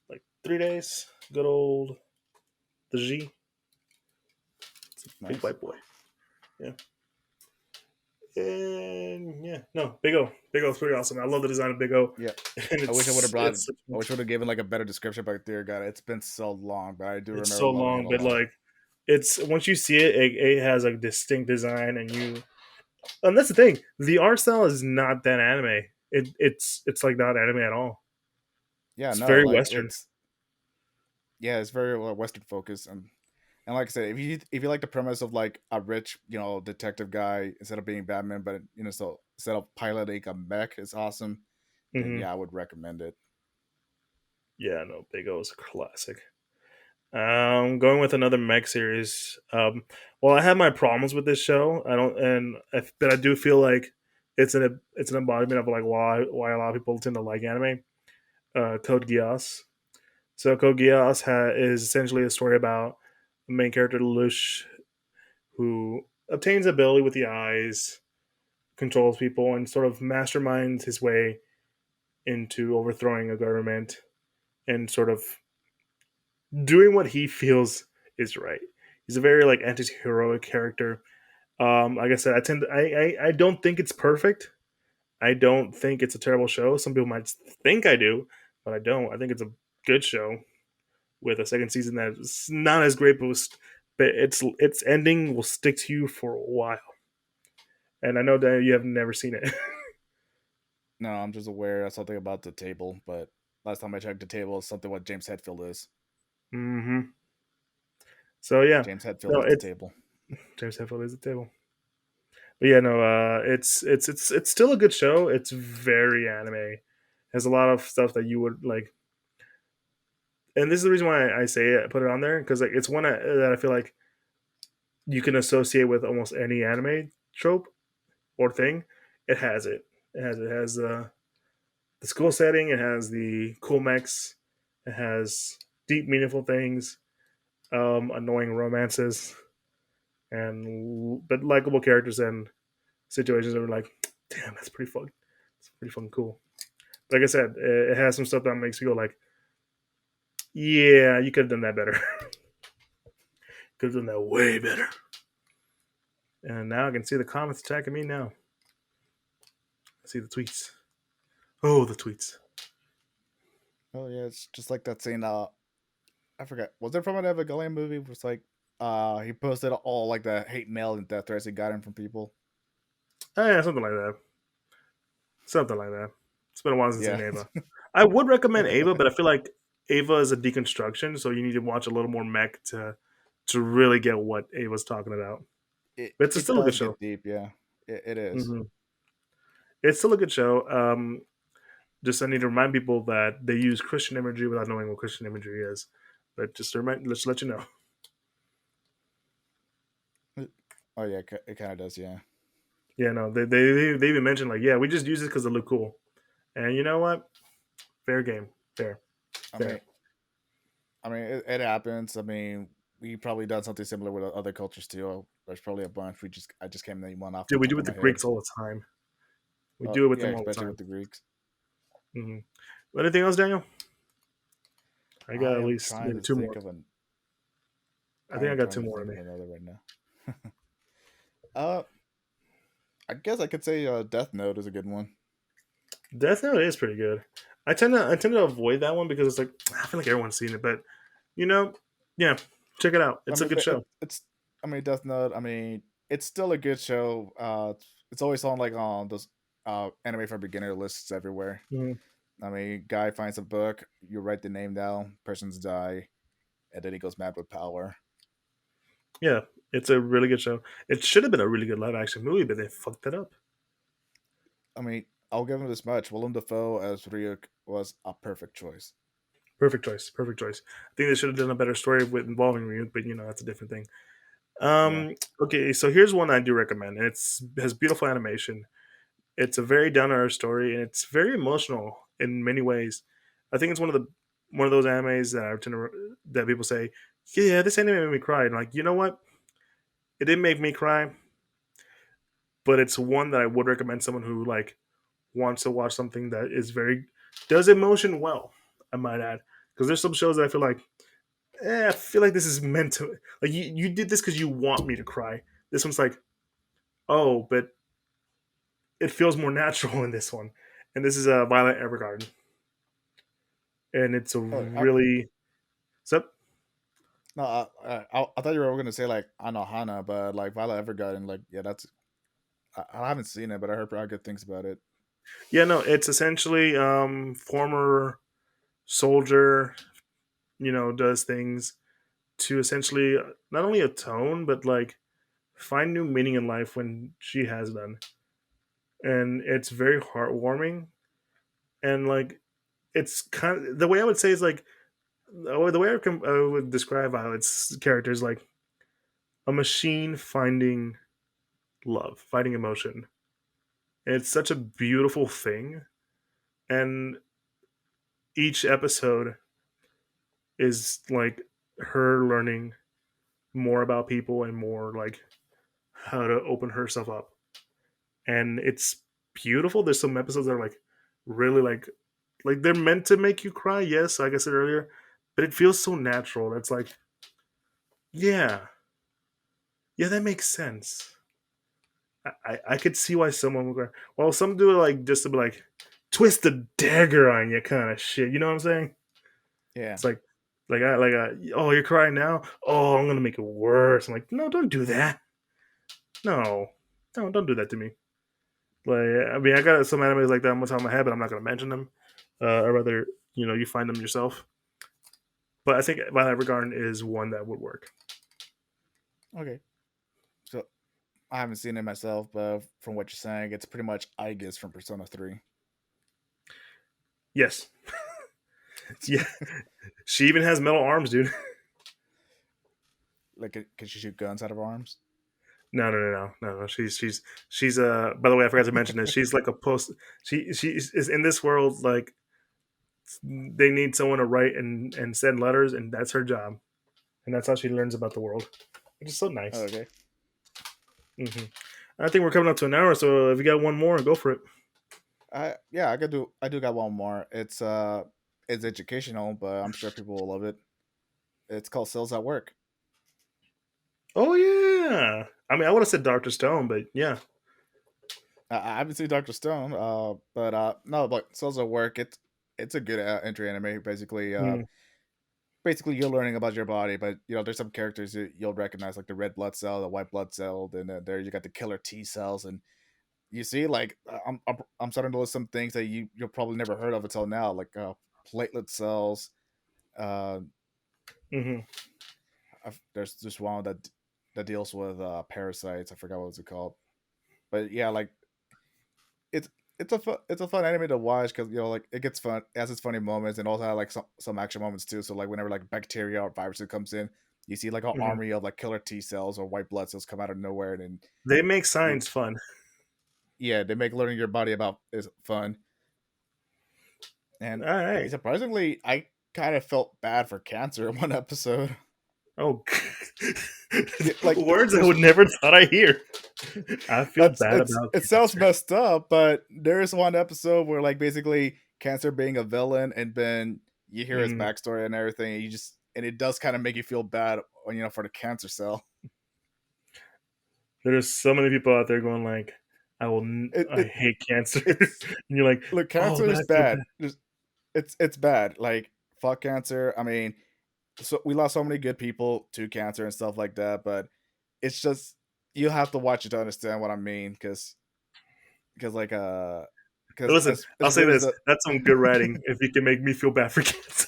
like 3 days. Good old the G, big nice. white boy. Yeah, and yeah, no, Big O. Big O's pretty awesome. I love the design of Big O, Yeah, and I wish I would have brought. it's I wish I would have given like a better description. But dear God, it's been so long, but I do it's remember so loving it long, a but lot. like it's once you see it, it has a distinct design, and that's the thing. The art style is not that anime. It's like not anime at all. Yeah, It's no, very like Western. it's yeah, it's very Western focused, and like I said, if you like the premise of like a rich, detective guy instead of being Batman, but so instead of piloting a mech is awesome, then hmm yeah, I would recommend it. Yeah, no, Big O is a classic. Going with another mech series. Well, I have my problems with this show. I don't, but I do feel like it's an embodiment of like why a lot of people tend to like anime. Code Geass. So Code Geass is essentially a story about the main character Lelouch, who obtains ability with the eyes, controls people, and sort of masterminds his way into overthrowing a government and sort of doing what he feels is right. He's a very like anti-heroic character. Like I said, I don't think it's perfect. I don't think it's a terrible show. Some people might think I do, but I don't. I think it's a good show with a second season that's not as great, but its ending will stick to you for a while. And I know that you have never seen it. No, I'm just aware of something about the table, but last time I checked, the table is something what James Hetfield is. hmm So yeah, James Hetfield no, is the it's table. James Hetfield is the table. But yeah, no, it's still a good show. It's very anime. Has a lot of stuff that you would like, and this is the reason why I say it, put it on there because like it's one that I feel like you can associate with almost any anime trope or thing. It has it. It has the school setting. It has the cool mechs. It has deep, meaningful things, annoying romances, and but likable characters and situations that are like, damn, that's pretty fun. It's pretty fucking cool. Like I said, it has some stuff that makes you go like, yeah, you could have done that better. Could have done that way better. And now I can see the comments attacking me now. I see the tweets. Oh, the tweets. Oh yeah, it's just like that scene. I forgot. Was it from an Evergarden movie? Where it's like, he posted all like the hate mail and death threats he got in from people. Oh, yeah, something like that. Something like that. It's been a while since I've Yeah, seen Ava. I would recommend Ava, but I feel like Ava is a deconstruction, so you need to watch a little more mech to really get what Ava's talking about. it But it's it still a good does show. get deep. Yeah, it is. hmm It's still a good show. Just I need to remind people that they use Christian imagery without knowing what Christian imagery is. But just to remind, let's let you know. Oh yeah, it kind of does. Yeah. Yeah, no, they even mentioned like, yeah, we just use it because it look cool. And you know what? Fair game, fair, I mean, fair. it happens. I mean, we probably done something similar with other cultures too. There's probably a bunch. I just can't name one off the Dude, we do top it of with the my head. Greeks all the time. We do it with Yeah, them all the especially time. with the Greeks. Anything else, Daniel? I got I at am least trying maybe to two think more. of an. I I think I am got trying two to more in think me. of another right now. uh, I guess I could say Death Note is a good one. Death Note is pretty good. I tend to avoid that one because it's like I feel like everyone's seen it, but you know, yeah, check it out. I It's a mean, good show. it's. I mean, Death Note. I mean, it's still a good show. It's always on like on those anime for beginner lists everywhere. Mhm. I mean, guy finds a book, you write the name down, persons die, and then he goes mad with power. Yeah, it's a really good show. It should have been a really good live action movie, but they fucked it up. I mean, I'll give him this much. Willem Dafoe as Ryuk was a perfect choice. Perfect choice. Perfect choice. I think they should have done a better story with involving Ryuk, but that's a different thing. Yeah. Okay, so here's one I do recommend. It's has beautiful animation. It's a very down to earth story, and it's very emotional in many ways. I think it's one of those animes that that people say, "Yeah, this anime made me cry." And like, you know what? It didn't make me cry, but it's one that I would recommend someone who like wants to watch something that is very does emotion well. I might add, because there's some shows that I feel like, I feel like this is meant to like you did this because you want me to cry. This one's like, oh, but it feels more natural in this one. And this is a Violet Evergarden, and it's a Oh, really so no, I thought you were going to say like Anohana, but like Violet Evergarden, like yeah, that's I haven't seen it, but I heard pretty good things about it. yeah, no, it's essentially former soldier, does things to essentially not only atone but like find new meaning in life when she has done, and it's very heartwarming. And like it's kind of the way I would say is like the way I would describe Violet's character is like a machine finding love, finding emotion. And it's such a beautiful thing. And each episode is like her learning more about people and more like how to open herself up. And it's beautiful. There's some episodes that are like really like they're meant to make you cry, yes, like I said earlier, but it feels so natural. That's like, yeah, yeah, that makes sense. I could see why someone would cry. Well, some do it like just to be like twist the dagger on you kind of shit. You know what I'm saying? Yeah, It's oh, you're crying now. Oh, I'm gonna make it worse. I'm like, no, don't do that. No, don't do that to me. Like, I mean, I got some animes like that on the top of my head, but I'm not gonna mention them. I'd rather you find them yourself. But I think Violet Evergarden is one that would work. okay. So I haven't seen it myself, but from what you're saying, it's pretty much Aegis from Persona 3. Yes, yeah. She even has metal arms, dude. Like, can she shoot guns out of arms? No. She's By the way, I forgot to mention this. She's like a post. She is in this world. Like they need someone to write and send letters, and that's her job. And that's how she learns about the world, which is so Oh, nice. okay. hmm I think we're coming up to an hour, so if you got one more, go for it. Yeah, I do got one more. It's educational, but I'm sure people will love it. It's called Cells at Work. Oh yeah, I mean, I would have said Doctor Stone, but yeah. I haven't seen Doctor Stone, but no, but Cells at Work. It's a good entry anime. Mm-hmm. Basically you're learning about your body, but there's some characters you'll recognize, like the red blood cell, the white blood cell, and then there you got the killer T cells, and you see, like I'm starting to list some things that you'll probably never heard of until now, like platelet cells. Uh, Mm-hmm. there's just one that deals with parasites. I forgot what was it called, but yeah, like it's it's a fun anime to watch because like it gets fun, it has its funny moments, and also like some action moments too. So like whenever like bacteria or viruses comes in, you see like an Mm-hmm. army of like killer T cells or white blood cells come out of nowhere, and then They make you science fun. yeah, they make learning your body about is fun. All And right. surprisingly, I kind of felt bad for cancer in one episode. Oh, Like words I there's would never thought I hear. I feel bad about it sounds cancer. messed up, but there's one episode where like basically cancer being a villain, and then you hear his Mm. backstory and everything, and it does kind of make you feel bad, for the cancer cell. There's so many people out there going like, It, I it hate cancer," it's and you're like, look, "Oh, cancer is that's so bad. bad." It's bad. Like fuck cancer. I mean, so we lost so many good people to cancer and stuff like that, but it's just you have to watch it to understand what I mean, because like But because listen, I'll as say weird as this: the that's some good writing. If you can make me feel bad for kids.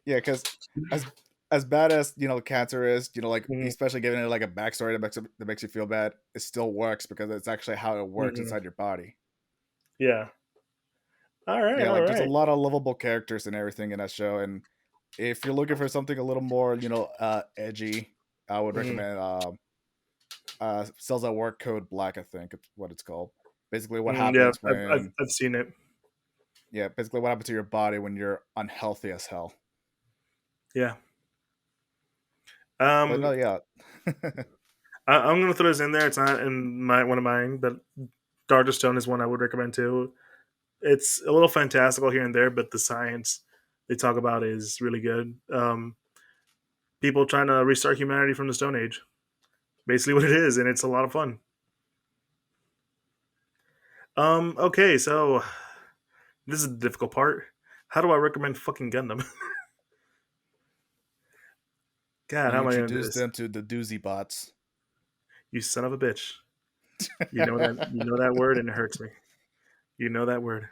yeah, because as as bad as cancer is, like Mhm, especially giving it like a backstory that makes you feel bad, it still works because it's actually how it works mhm. inside your body. Yeah. All right. Yeah, All like there's a right. lot of lovable characters and everything in that show, and if you're looking for something a little more, edgy, I would Mhm. recommend Cells at Work Code Black. I think it's what it's called. Basically, what Yeah, happens when I've seen it. basically what happens to your body when you're unhealthy as hell. Yeah. But no, Um, yeah, I'm gonna throw this in there. It's not in my one of mine, but Darker Stone is one I would recommend too. It's a little fantastical here and there, but the science they talk about is really good. People trying to restart humanity from the Stone Age, basically what it is, and it's a lot of fun. Okay, so this is the difficult part. How do I recommend fucking Gundam? God, how you am I gonna do introduce this? them to the doozy bots. You son of a bitch. You know that word, and it hurts me. You know that word.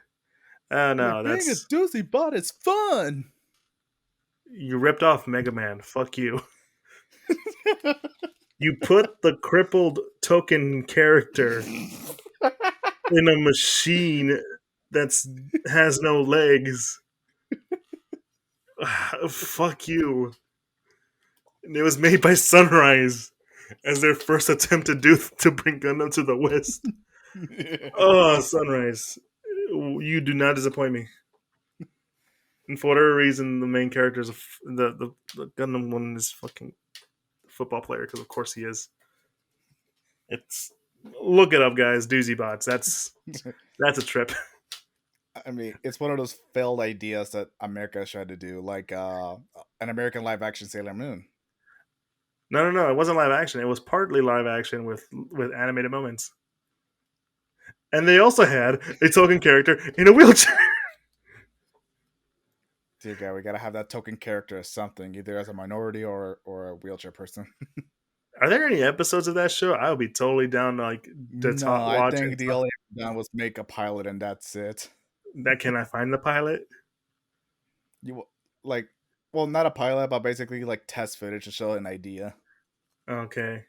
No, Like being a that's doozy bot is fun. you ripped off Mega Man. Fuck you. You put the crippled token character in a machine that's has no legs. Fuck you. And it was made by Sunrise as their first attempt to bring Gundam to the West. Oh, Sunrise, you do not disappoint me. And for whatever reason, the main character is the Gundam one is fucking football player because of course he is. It's look it up, guys. Doozy bots. That's a trip. I mean, it's one of those failed ideas that America tried to do, like an American live action Sailor Moon. No, no, no. It wasn't live action. It was partly live action with animated moments. And they also had a token character in a wheelchair. Dear God, we gotta have that token character as something, either as a minority or a wheelchair person. Are there any episodes of that show? I would be totally down to No, I watch and think the talk. only thing done was make a pilot and that's it. That can I find the pilot? You like, well, not a pilot, but basically like test footage to show an idea. Okay,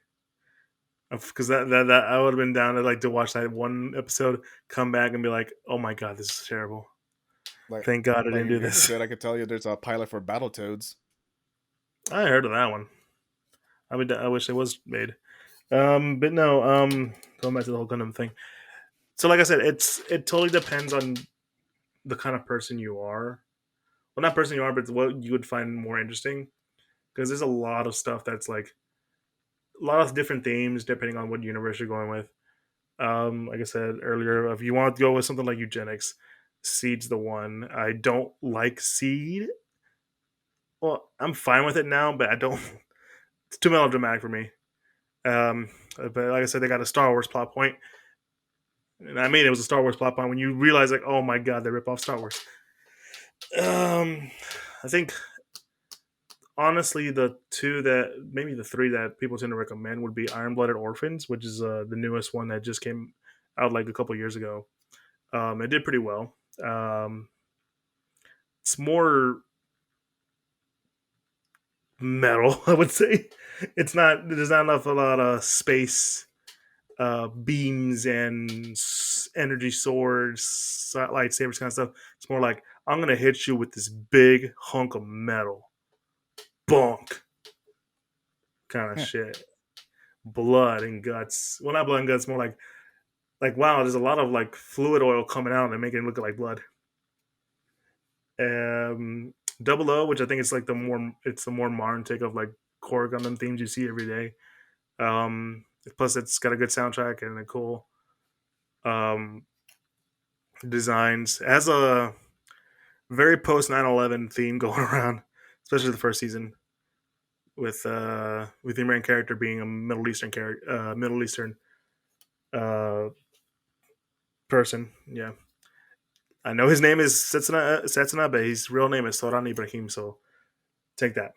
because that I would have been down to to watch that one episode, come back and be like, oh my god, this is terrible. Like, Thank God I like didn't if do you're this. interested, I could tell you there's a pilot for Battletoads. I heard of that one. I wish it was made. But no. Going back to the whole Gundam thing. So, like I said, it totally depends on the kind of person you are. Well, not person you are, but what you would find more interesting. Because there's a lot of stuff that's like a lot of different themes depending on what universe you're going with. Like I said earlier, if you want to go with something like eugenics, Seed's the one. I don't like Seed. Well, I'm fine with it now, but I don't. It's too melodramatic for me. Um, but like I said, they got a Star Wars plot point, and I mean it was a Star Wars plot point when you realize like, oh my god, they rip off Star Wars. Um, I think honestly, the two that maybe the three that people tend to recommend would be Iron Blooded Orphans, which is the newest one that just came out like a couple years ago. It did pretty well. Um, it's more metal, I would say. It's not. There's not enough a lot of space beams and energy swords, lightsabers, kind of stuff. It's more like I'm gonna hit you with this big hunk of metal, bonk, kind of shit. Blood and guts. Well, not blood and guts. More like wow. There's a lot of like fluid oil coming out and making it look like blood. Double O, which I think is like the more modern take of like core Gundam themes you see every day. Plus, it's got a good soundtrack and a cool um, designs. It has a very post 9/11 theme going around, especially the first season with the main character being a Middle Eastern uh, person. Yeah, I know his name is Setsuna, but his real name is Soran Ibrahim. So take that.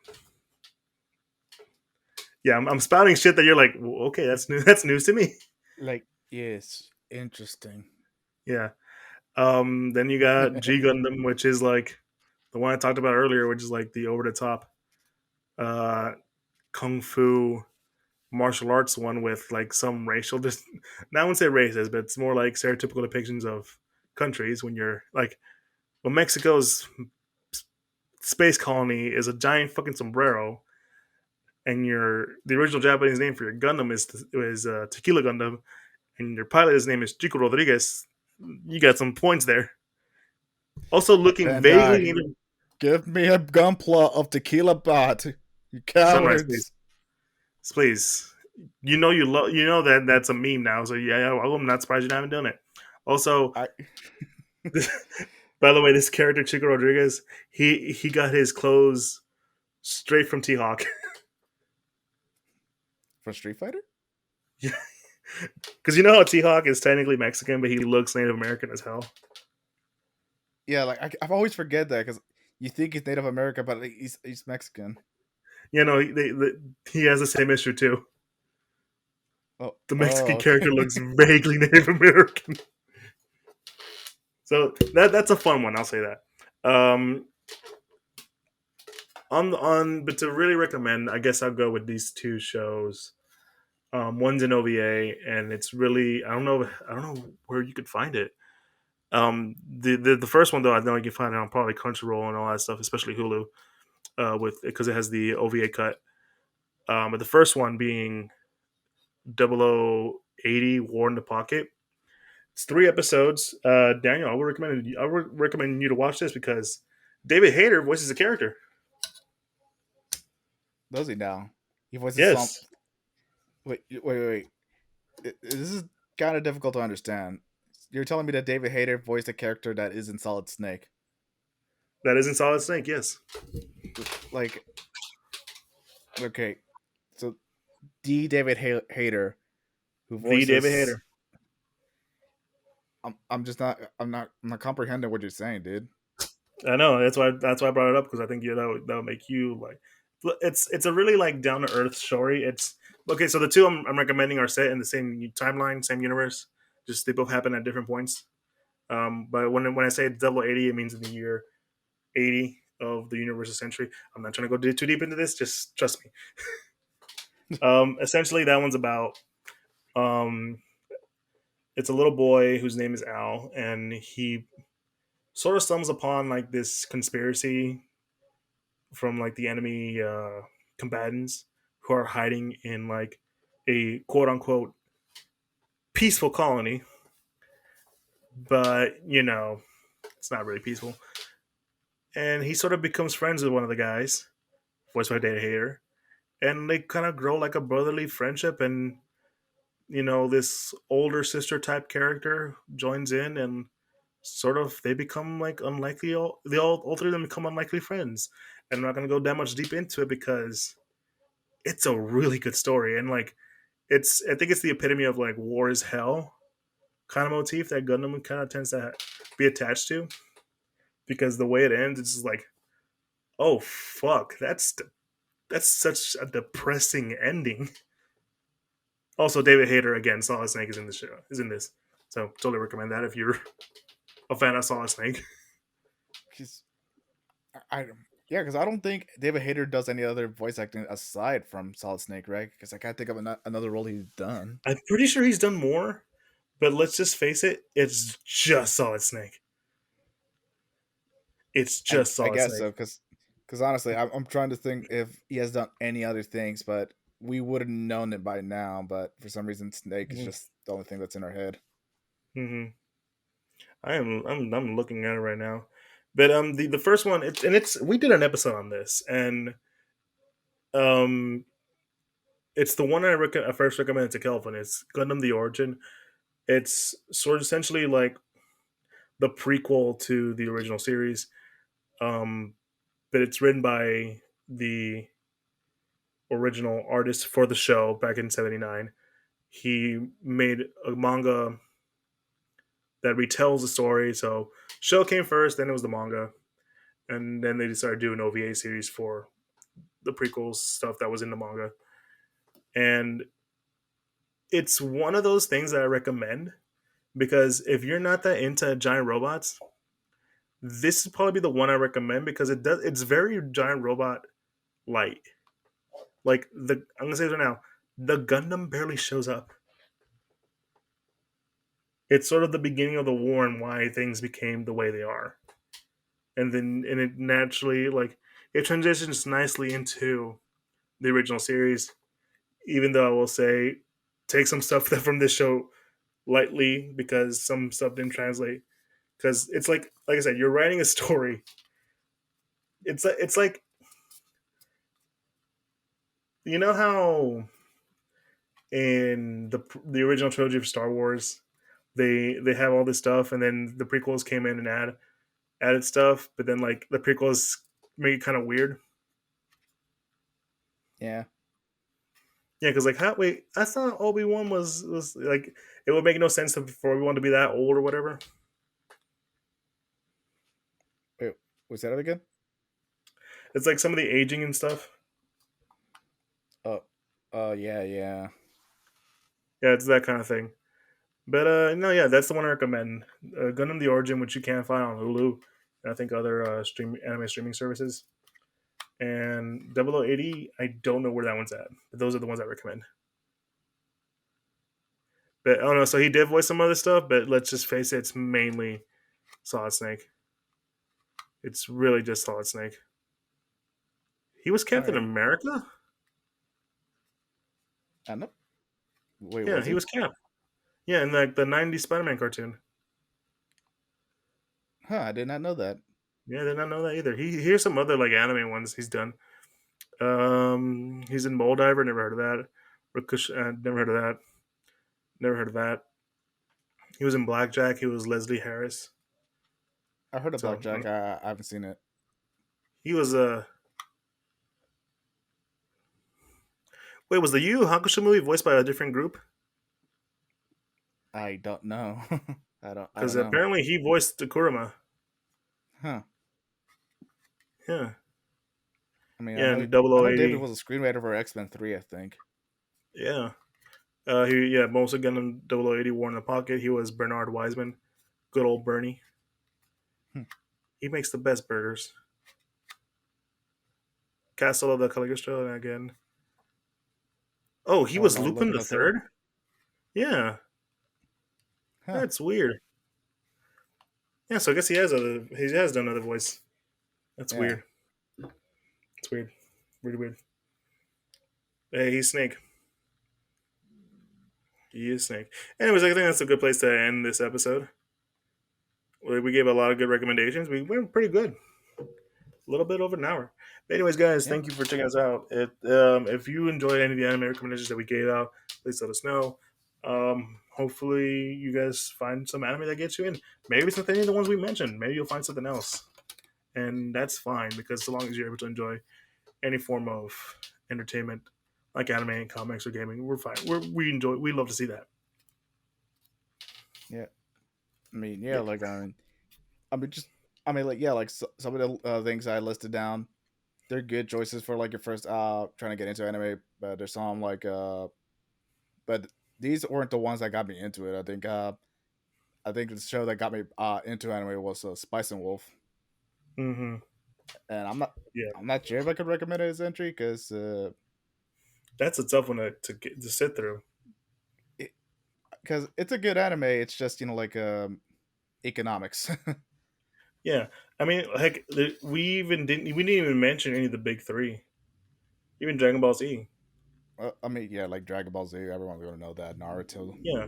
Yeah, I'm spouting shit that you're like, "Well, okay, that's new. That's news to me." Like, yes, interesting. Yeah. Then you got G Gundam, which is like the one I talked about earlier, which is like the over the top uh, kung fu martial arts one with like some racial, just I wouldn't say racist, but it's more like stereotypical depictions of countries when you're like, well, Mexico's space colony is a giant fucking sombrero, and your the original Japanese name for your Gundam is Tequila Gundam, and your pilot his name is Chico Rodriguez. You got some points there. Also, looking vaguely Bandai, native. give me a gunpla of tequila bot. You Sunrise, please, cowards. please. You know that that's a meme now. So yeah, I'm not surprised you haven't done it. Also, I by the way, this character Chico Rodriguez, he got his clothes straight from T Hawk. for Street Fighter? Because you know how T Hawk is technically Mexican, but he looks Native American as hell. Yeah, like I've always forget that because you think he's Native American, but he's Mexican. You know, he has the same issue too. Oh, The oh, Mexican character okay. looks vaguely Native American. So that's a fun one. I'll say that. Um, but to really recommend, I guess I'll go with these two shows. One's an OVA, and it's really I don't know where you could find it. The first one though, I know you can find it on probably Crunchyroll and all that stuff, especially Hulu, with because it has the OVA cut. But the first one being 0080 War in the Pocket. It's 3 episodes. Daniel, I would recommend you to watch this because David Hayter voices a character. Does he now? He voices some. Yes, Wait. This is kind of difficult to understand. You're telling me that David Hayter voiced a character that is in Solid Snake. that isn't Solid Snake. Yes, Like, okay, so D. David Hayter, who the David voices. Hayter. I'm just not. I'm not comprehending what you're saying, dude. I know that's why I brought it up because I think that would make you like. It's a really like down to earth story. It's okay. So the two I'm recommending are set in the same timeline, same universe. Just they both happen at different points. But when I say double 80, it means in the year 80 of the universe's century. I'm not trying to go too deep into this. Just trust me. Essentially, that one's about um, it's a little boy whose name is Al, and he sort of stumbles upon like this conspiracy from like the enemy combatants who are hiding in like a quote unquote peaceful colony, but it's not really peaceful. And he sort of becomes friends with one of the guys, voiced by Data Hater, and they kind of grow like a brotherly friendship. And this older sister type character joins in, and sort of they become like unlikely. All three of them become unlikely friends. And I'm not gonna go that much deep into it because it's a really good story, and like I think it's the epitome of like war is hell kind of motif that Gundam kind of tends to be attached to, because the way it ends, it's just like, oh fuck, that's such a depressing ending. Also, David Hayter again, Solid Snake is in this show, is in this, so totally recommend that if you're a fan of Solid Snake. Because I yeah, because I don't think David Hayter does any other voice acting aside from Solid Snake, right? Because I can't think of another role he's done. I'm pretty sure he's done more, but let's just face it, it's just Solid Snake. It's just I Solid guess Snake. so, because honestly, I'm trying to think if he has done any other things, but we would have known it by now. But for some reason, Snake is Mm-hmm. just the only thing that's in our head. Mm-hmm. I'm looking at it right now, but the first one, it's we did an episode on this, and um it's the one I first recommended to Kelvin. It's Gundam the Origin. It's sort of essentially like the prequel to the original series, um, but it's written by the original artist for the show back in '79. He made a manga that retells the story. So show came first, then it was the manga, and then they decided to do an OVA series for the prequels stuff that was in the manga. And it's one of those things that I recommend because if you're not that into giant robots, this is probably the one I recommend because it's very giant robot light. Like I'm gonna say it right now, the Gundam barely shows up. It's sort of the beginning of the war and why things became the way they are. And it naturally like it transitions nicely into the original series, even though I will say take some stuff from this show lightly because some stuff didn't translate. Because it's like I said, you're writing a story. It's like you know how in the original trilogy of Star Wars, they have all this stuff, and then the prequels came in and added stuff, but then like the prequels make it kind of weird. Yeah. Yeah, because like how wait, I thought Obi-Wan was like it would make no sense for Obi-Wan to be that old or whatever. Wait, was that it again? It's like some of the aging and stuff. Oh, yeah, yeah. Yeah, it's that kind of thing. But no, yeah, that's the one I recommend. Gundam the Origin, which you can find on Hulu, and I think other anime streaming services. And 0080, I don't know where that one's at. But those are the ones I recommend. But I don't know. So he did voice some other stuff, but let's just face it, it's mainly Solid Snake. It's really just Solid Snake. He was All Captain right. America. I know. Wait, Yeah, was he he? was Cap. Yeah, in like the '90s Spider-Man cartoon. Huh, I did not know that. Yeah, I did not know that either. Here's some other like anime ones he's done. He's in Moldiver. Never heard of that. Ricochet. Never heard of that. Never heard of that. He was in Blackjack. He was Leslie Harris. I heard of So Blackjack. I haven't seen it. he was wait, was the Yu Yu Hakusho movie voiced by a different group? I don't know. I Because don't know. apparently he voiced Kurama. Huh. Yeah, I mean, yeah, and I know David 0080. was a screenwriter for X-Men 3, I think. Yeah, most again in 0080 War in the Pocket. He was Bernard Wiseman. Good old Bernie. Hmm. He makes the best burgers. Castle of the Caligostro again. Oh, he Oh, was no, Lupin Lupin the the Third. Third. Yeah, Huh. that's weird. Yeah, so I guess he has done other voice. That's Yeah. weird. It's weird. Really weird. Hey, he's Snake. He is Snake. Anyways, I think that's a good place to end this episode. We gave a lot of good recommendations. We went pretty good. A little bit over an hour. But anyways, guys, Yeah. thank you for checking us out. If you enjoyed any of the anime recommendations that we gave out, please let us know. Hopefully, you guys find some anime that gets you in. Maybe it's not any of the ones we mentioned. Maybe you'll find something else, and that's fine because so long as you're able to enjoy any form of entertainment, like anime and comics or gaming, we're fine. We love to see that. Yeah. I mean, yeah, Yeah. like just like yeah, like some of the things I listed down, they're good choices for like your first trying to get into anime, but there's some like but these weren't the ones that got me into it. I think the show that got me into anime was Spice and Wolf, Mm-hmm. and Yeah, I'm not sure if I could recommend it as entry because that's a tough one to sit through. it's a good anime. It's just like economics. Yeah, I mean, heck, we didn't even mention any of the big three. Even Dragon Ball Z. I mean, yeah, like Dragon Ball Z. Everyone's gonna know that. Naruto. Yeah,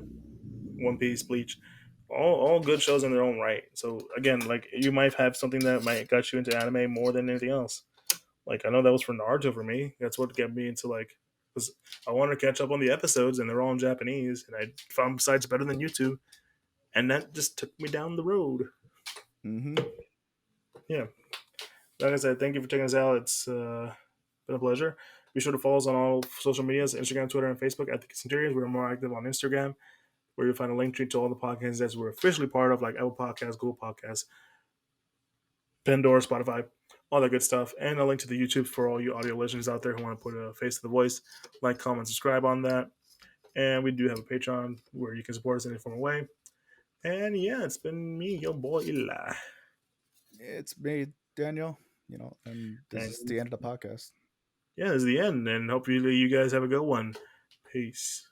One Piece, Bleach, all good shows in their own right. So again, like you might have something that might got you into anime more than anything else. Like I know that was for Naruto for me. That's what got me into like because I wanted to catch up on the episodes and they're all in Japanese, and I found sites better than YouTube, and that just took me down the road. Mm-hmm. Yeah, like I said, thank you for checking us out. It's been a pleasure. Be sure to follow us on all social medias: Instagram, Twitter, and Facebook at the Geek Centurions. We're more active on Instagram, where you'll find a link tree to all the podcasts that we're officially part of, like Apple Podcasts, Google Podcasts, Pandora, Spotify. all that good stuff, and a link to the YouTube for all you audio legends out there who want to put a face to the voice. Like, comment, subscribe on that. And we do have a Patreon where you can support us in any form of way. And yeah, it's been me, your boy Eli. It's me, Daniel. And this is And the end of the podcast. yeah, this is the end. And hopefully you guys have a good one. Peace.